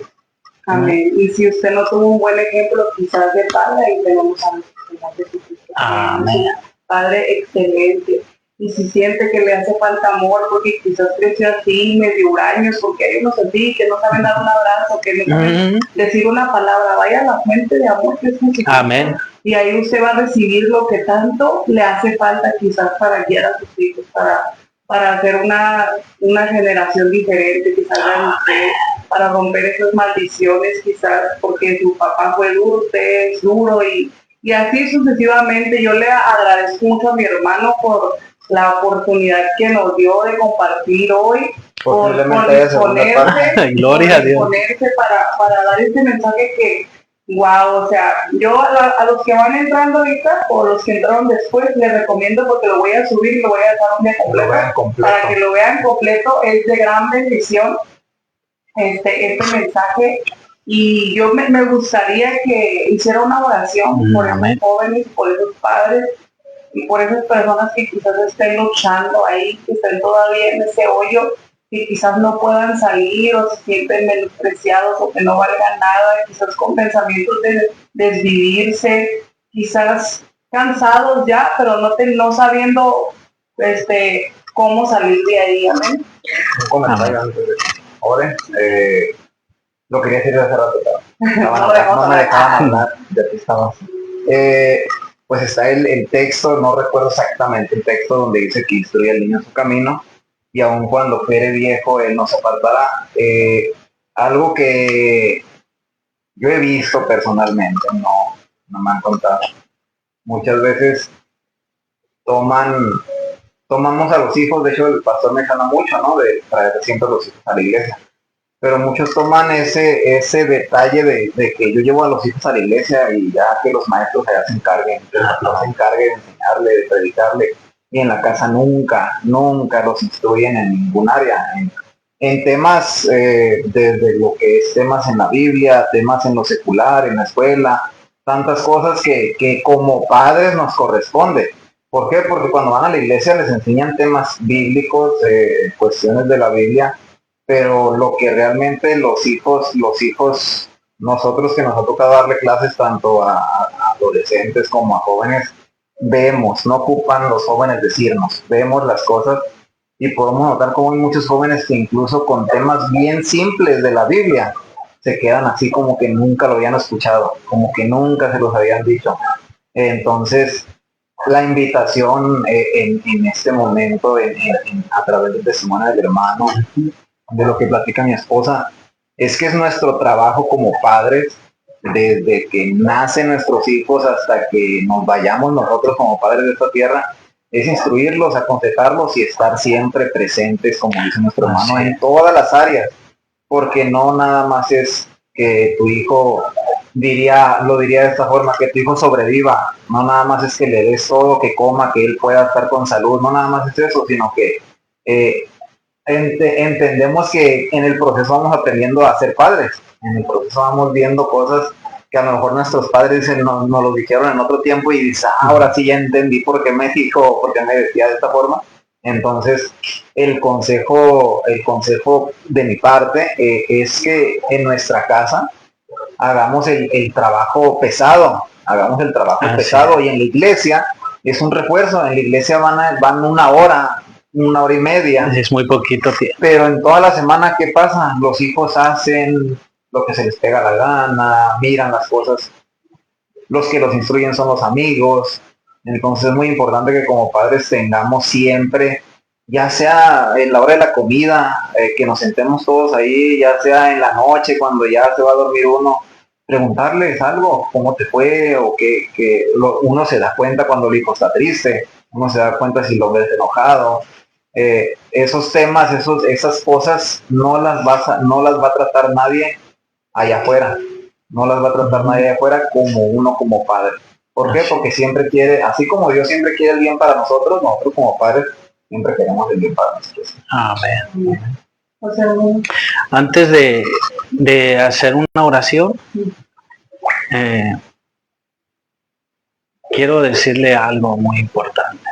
Amén. Y si usted no tuvo un buen ejemplo, quizás de padre, ahí tenemos a nuestro Señor Jesucristo. Amén. Padre excelente. Y si siente que le hace falta amor, porque quizás creció así, medio huraños, porque hay unos así que no saben dar un abrazo, que no saben decir una palabra, vaya a la fuente de amor que es Jesucristo. Amén. Y ahí usted va a recibir lo que tanto le hace falta quizás para guiar a sus hijos, para hacer una generación diferente, que salga de usted, para romper esas maldiciones quizás, porque su papá fue duro, usted es duro, y así sucesivamente. Yo le agradezco mucho a mi hermano por la oportunidad que nos dio de compartir hoy, por disponerse, Gloria a Dios. para dar este mensaje que, wow, o sea, yo a los que van entrando ahorita o los que entraron después les recomiendo, porque lo voy a subir y lo voy a dejar un día completo, para que lo vean completo. Es de gran bendición este mensaje, y yo me gustaría que hiciera una oración por esos jóvenes, por esos padres y por esas personas que quizás estén luchando ahí, que estén todavía en ese hoyo, que quizás no puedan salir o se sienten menospreciados o que no valgan nada, quizás con pensamientos de desvivirse, quizás cansados ya, pero no sabiendo cómo salir de ahí. Amén. Un comentario antes de que oren. Lo quería decir hace rato, pero no me dejaban hablar, ya que estabas. Pues está el texto, no recuerdo exactamente el texto, donde dice que instruye al niño en su camino, y aun cuando fuere viejo, él no se apartará. Algo que yo he visto personalmente, no me han contado. Muchas veces tomamos a los hijos, de hecho el pastor me llama mucho, ¿no? De traer siempre a los hijos a la iglesia. Pero muchos toman ese detalle de que yo llevo a los hijos a la iglesia y ya que los maestros allá se encarguen de enseñarle, de predicarle, y en la casa nunca los instruyen en ningún área, en temas, desde lo que es temas en la Biblia, temas en lo secular, en la escuela, tantas cosas que como padres nos corresponde. ¿Por qué? Porque cuando van a la iglesia les enseñan temas bíblicos, cuestiones de la Biblia, pero lo que realmente los hijos, nosotros que nos ha tocado darle clases tanto a adolescentes como a jóvenes, vemos, no ocupan los jóvenes decirnos, vemos las cosas, y podemos notar cómo hay muchos jóvenes que incluso con temas bien simples de la Biblia se quedan así como que nunca lo habían escuchado, como que nunca se los habían dicho. Entonces, la invitación en este momento, a través del testimonio del hermano, de lo que platica mi esposa, es que es nuestro trabajo como padres, desde que nacen nuestros hijos hasta que nos vayamos nosotros como padres de esta tierra, es instruirlos, aconsejarlos y estar siempre presentes, como dice nuestro hermano, en todas las áreas, porque no nada más es que tu hijo, lo diría de esta forma, que tu hijo sobreviva, no nada más es que le des todo, que coma, que él pueda estar con salud, no nada más es eso, sino que entendemos que en el proceso vamos aprendiendo a ser padres, en el proceso vamos viendo cosas que a lo mejor nuestros padres nos lo dijeron en otro tiempo y dices, ahora sí ya entendí por qué me dijo, por qué me decía de esta forma. Entonces el consejo de mi parte es que en nuestra casa hagamos el trabajo pesado, hagamos el trabajo Así pesado. Y en la iglesia es un refuerzo, en la iglesia van 1 hora, 1 hora y media. Es muy poquito tiempo. Pero en toda la semana, ¿qué pasa? Los hijos hacen lo que se les pega la gana, miran las cosas. Los que los instruyen son los amigos. Entonces es muy importante que como padres tengamos siempre, ya sea en la hora de la comida, que nos sentemos todos ahí, ya sea en la noche, cuando ya se va a dormir uno, preguntarles algo, cómo te fue, o uno se da cuenta cuando el hijo está triste, uno se da cuenta si lo ves enojado. Esos temas, esas cosas no las va a tratar nadie allá afuera, no las va a tratar nadie allá afuera como uno como padre. ¿Por qué? Porque siempre quiere, así como Dios siempre quiere el bien para nosotros como padres siempre queremos el bien para nosotros. Amén. Antes de hacer una oración, quiero decirle algo muy importante.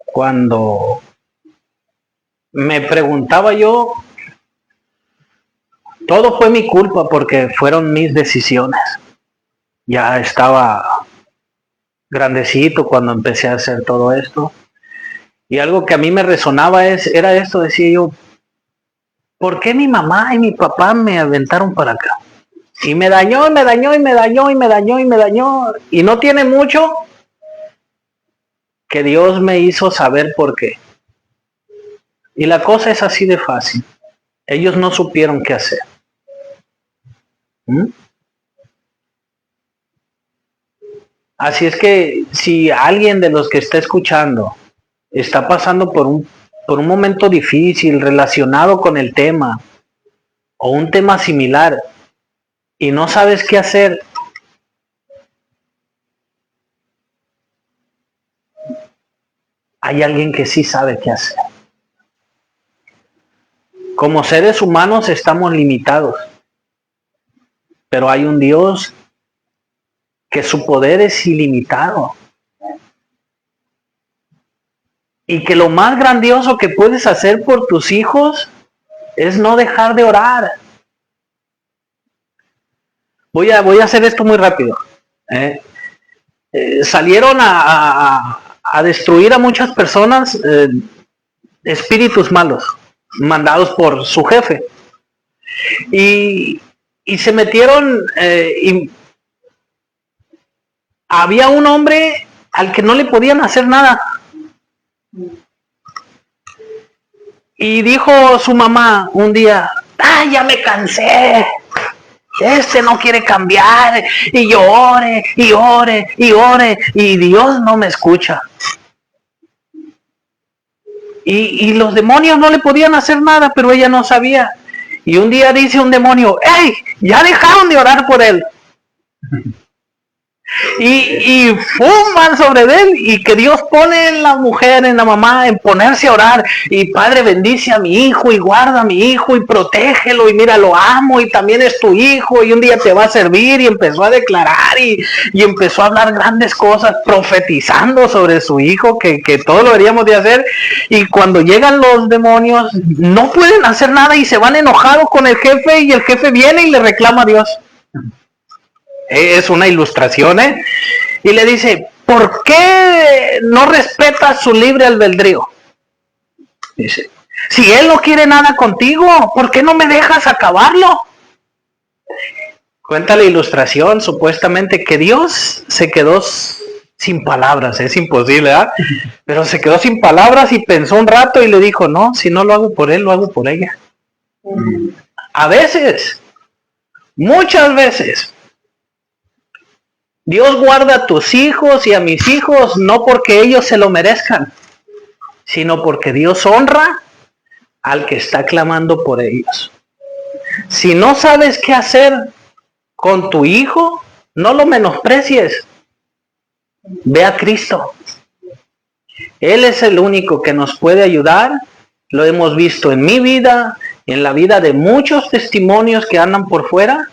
Cuando me preguntaba yo, todo fue mi culpa porque fueron mis decisiones. Ya estaba grandecito cuando empecé a hacer todo esto. Y algo que a mí me resonaba era esto, decía yo, ¿por qué mi mamá y mi papá me aventaron para acá? Y me dañó, y me dañó, y me dañó, y me dañó, y me dañó. Y no tiene mucho que Dios me hizo saber por qué. Y la cosa es así de fácil. Ellos no supieron qué hacer. Así es que si alguien de los que está escuchando está pasando por un momento difícil relacionado con el tema o un tema similar y no sabes qué hacer, hay alguien que sí sabe qué hacer. Como seres humanos estamos limitados, pero hay un Dios que su poder es ilimitado. Y que lo más grandioso que puedes hacer por tus hijos es no dejar de orar. Voy a hacer esto muy rápido. Salieron a destruir a muchas personas, espíritus malos, mandados por su jefe. Y se metieron, y había un hombre al que no le podían hacer nada. Y dijo su mamá un día, ya me cansé, este no quiere cambiar, y yo ore, y ore, y ore, y Dios no me escucha. Y los demonios no le podían hacer nada, pero ella no sabía. Y un día dice un demonio, ¡hey! Ya dejaron de orar por él. Y fuman sobre él, y que Dios pone en la mujer, en la mamá, en ponerse a orar, y Padre, bendice a mi hijo, y guarda a mi hijo, y protégelo, y mira, lo amo, y también es tu hijo, y un día te va a servir, y empezó a declarar, y empezó a hablar grandes cosas, profetizando sobre su hijo, que todo lo deberíamos de hacer, y cuando llegan los demonios, no pueden hacer nada, y se van enojados con el jefe, y el jefe viene y le reclama a Dios. Es una ilustración, y le dice, ¿por qué no respetas su libre albedrío? Dice, si él no quiere nada contigo, ¿por qué no me dejas acabarlo? Cuenta la ilustración, supuestamente, que Dios se quedó sin palabras, es imposible, ¿verdad? Pero se quedó sin palabras y pensó un rato y le dijo, no, si no lo hago por él, lo hago por ella. A veces, muchas veces, Dios guarda a tus hijos y a mis hijos no porque ellos se lo merezcan, sino porque Dios honra al que está clamando por ellos. Si no sabes qué hacer con tu hijo, no lo menosprecies. Ve a Cristo. Él es el único que nos puede ayudar. Lo hemos visto en mi vida, en la vida de muchos testimonios que andan por fuera.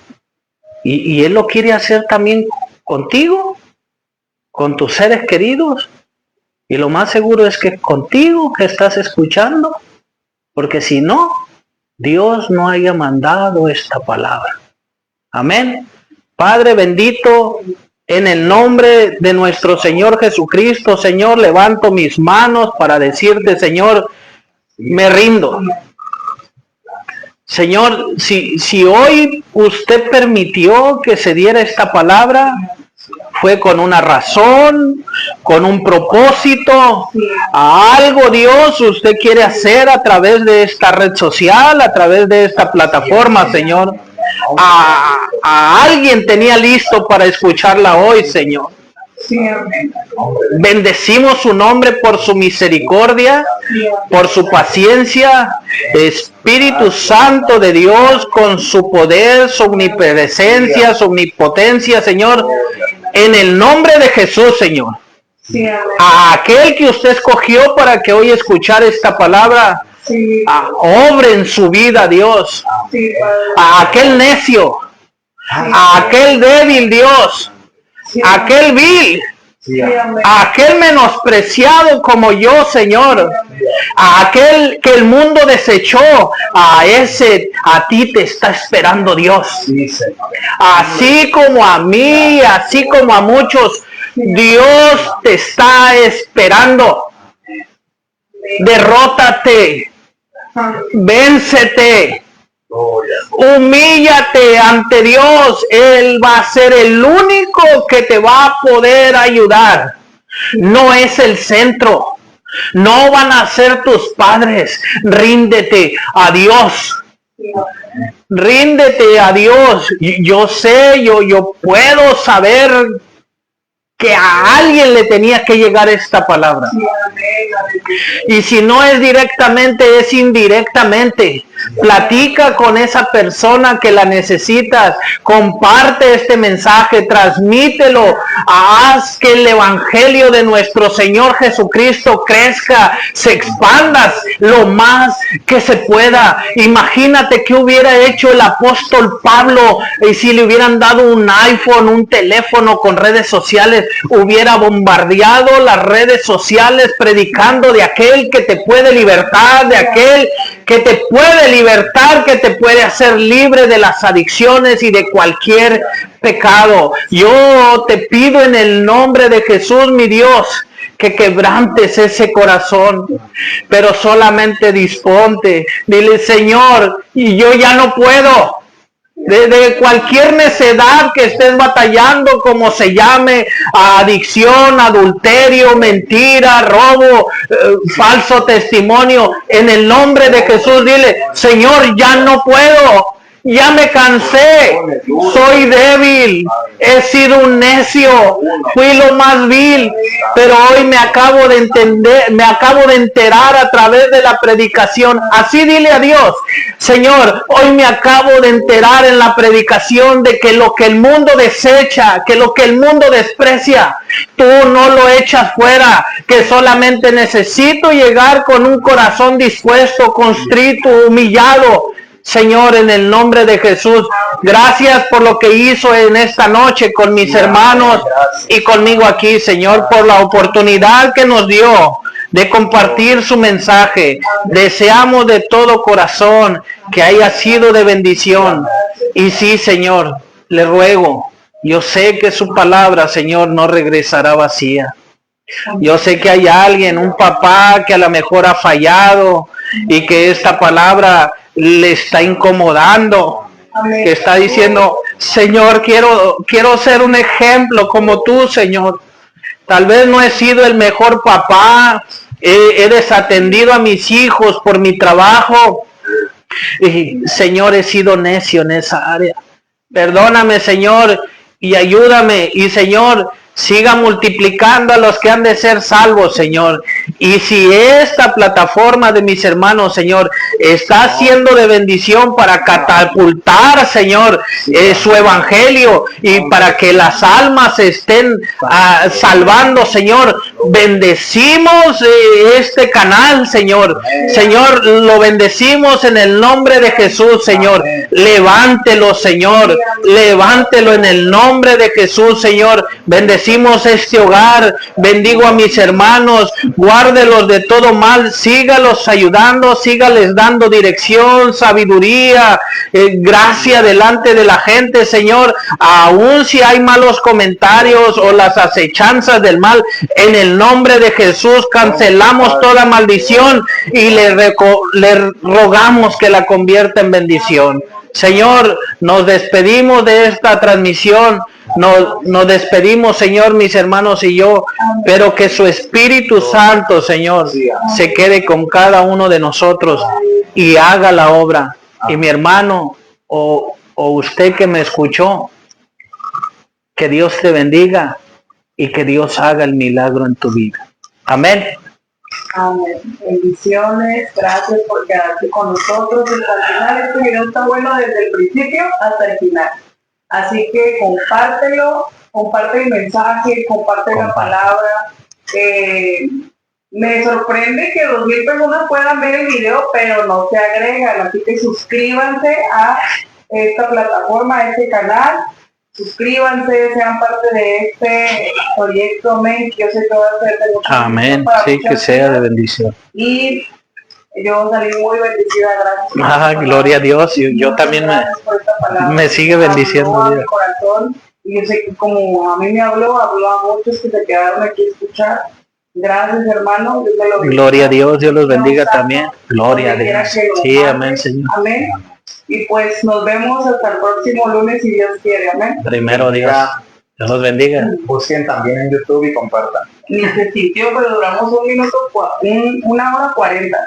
Y Él lo quiere hacer también contigo, con tus seres queridos, y lo más seguro es que contigo que estás escuchando, porque si no, Dios no haya mandado esta palabra. Amén. Padre bendito, en el nombre de nuestro Señor Jesucristo, Señor, levanto mis manos para decirte, Señor, me rindo. Señor, si hoy usted permitió que se diera esta palabra, fue con una razón, con un propósito, a algo Dios usted quiere hacer a través de esta red social, a través de esta plataforma, Señor. A alguien tenía listo para escucharla hoy, Señor. Bendecimos su nombre por su misericordia, por su paciencia. Espíritu Santo de Dios, con su poder, su omnipresencia, su omnipotencia, Señor, en el nombre de Jesús, Señor. A aquel que usted escogió para que hoy escuchar esta palabra, obre en su vida, Dios. A aquel necio, a aquel débil, Dios, a aquel vil, a aquel menospreciado como yo, Señor, a aquel que el mundo desechó, a ti te está esperando Dios. Así como a mí, así como a muchos, Dios te está esperando. Derrótate, véncete, humíllate ante Dios. Él va a ser el único que te va a poder ayudar. No es el centro, no van a ser tus padres. Ríndete a Dios. Ríndete a Dios. Yo sé, yo puedo saber que a alguien le tenía que llegar esta palabra. Y si no es directamente, es indirectamente. Platica con esa persona que la necesitas. Comparte este mensaje, transmítelo. Haz que el evangelio de nuestro Señor Jesucristo crezca, se expanda lo más que se pueda. Imagínate qué hubiera hecho el apóstol Pablo y si le hubieran dado un iPhone, un teléfono con redes sociales. Hubiera bombardeado las redes sociales predicando de aquel que te puede libertar, de aquel que te puede libertar, que te puede hacer libre de las adicciones y de cualquier pecado. Yo te pido en el nombre de Jesús, mi Dios, que quebrantes ese corazón, pero solamente disponte. Dile, Señor, y yo ya no puedo. De cualquier necedad que estés batallando, como se llame, adicción, adulterio, mentira, robo, falso testimonio, en el nombre de Jesús, dile, Señor, ya no puedo. Ya me cansé, soy débil, he sido un necio, fui lo más vil, pero hoy me acabo de entender, me acabo de enterar a través de la predicación. Así dile a Dios, Señor, hoy me acabo de enterar en la predicación de que lo que el mundo desecha, que lo que el mundo desprecia, tú no lo echas fuera, que solamente necesito llegar con un corazón dispuesto, contrito, humillado. Señor, en el nombre de Jesús, gracias por lo que hizo en esta noche con mis hermanos y conmigo aquí, Señor, por la oportunidad que nos dio de compartir su mensaje. Deseamos de todo corazón que haya sido de bendición. Y sí, Señor, le ruego, yo sé que su palabra, Señor, no regresará vacía. Yo sé que hay alguien, un papá que a lo mejor ha fallado y que esta palabra le está incomodando, que está diciendo, Señor, quiero ser un ejemplo como tú, Señor. Tal vez no he sido el mejor papá, he desatendido a mis hijos por mi trabajo. Y, Señor, he sido necio en esa área. Perdóname, Señor, y ayúdame. Y, Señor, siga multiplicando a los que han de ser salvos, Señor. Y si esta plataforma de mis hermanos, Señor, está siendo de bendición para catapultar, Señor, su evangelio y para que las almas se estén salvando, Señor, bendecimos este canal, Señor. Señor, lo bendecimos en el nombre de Jesús, Señor. Levántelo, Señor. Levántelo en el nombre de Jesús, Señor. Bendecimos bendecimos este hogar, bendigo a mis hermanos, guárdelos de todo mal, sígalos ayudando, sígales dando dirección, sabiduría, gracia delante de la gente, Señor, aun si hay malos comentarios o las acechanzas del mal, en el nombre de Jesús cancelamos toda maldición y le rogamos que la convierta en bendición. Señor, nos despedimos de esta transmisión, nos despedimos, Señor, mis hermanos y yo, pero que su Espíritu Santo, Señor, se quede con cada uno de nosotros y haga la obra. Y mi hermano o usted que me escuchó, que Dios te bendiga y que Dios haga el milagro en tu vida. Amén. Amén. Bendiciones, gracias por quedarte con nosotros. Hasta el final, este video está bueno desde el principio hasta el final. Así que compártelo, comparte el mensaje, comparte la palabra. Me sorprende que 2,000 personas puedan ver el video, pero no se agregan. Así que suscríbanse a esta plataforma, a este canal. Suscríbanse, sean parte de este proyecto, amén. Yo sé que va a ser de mucha amén, sí, que sea de bendición. Y yo salí muy bendecida, gracias. Ah, gloria a Dios, yo también me sigue bendiciendo. A mi corazón, y yo sé que como a mí me habló a muchos que se quedaron aquí a escuchar. Gracias, hermano. Dios me lo bendiga. Gloria a Dios, Dios los bendiga también. Gloria a Dios. Sí, amén, Señor. Amén. Y pues nos vemos hasta el próximo lunes si Dios quiere, amén. Primero Dios. Dios los bendiga. Busquen también en YouTube y compartan. Ni se sintió, pero duramos 1 minuto, 1 hora 40.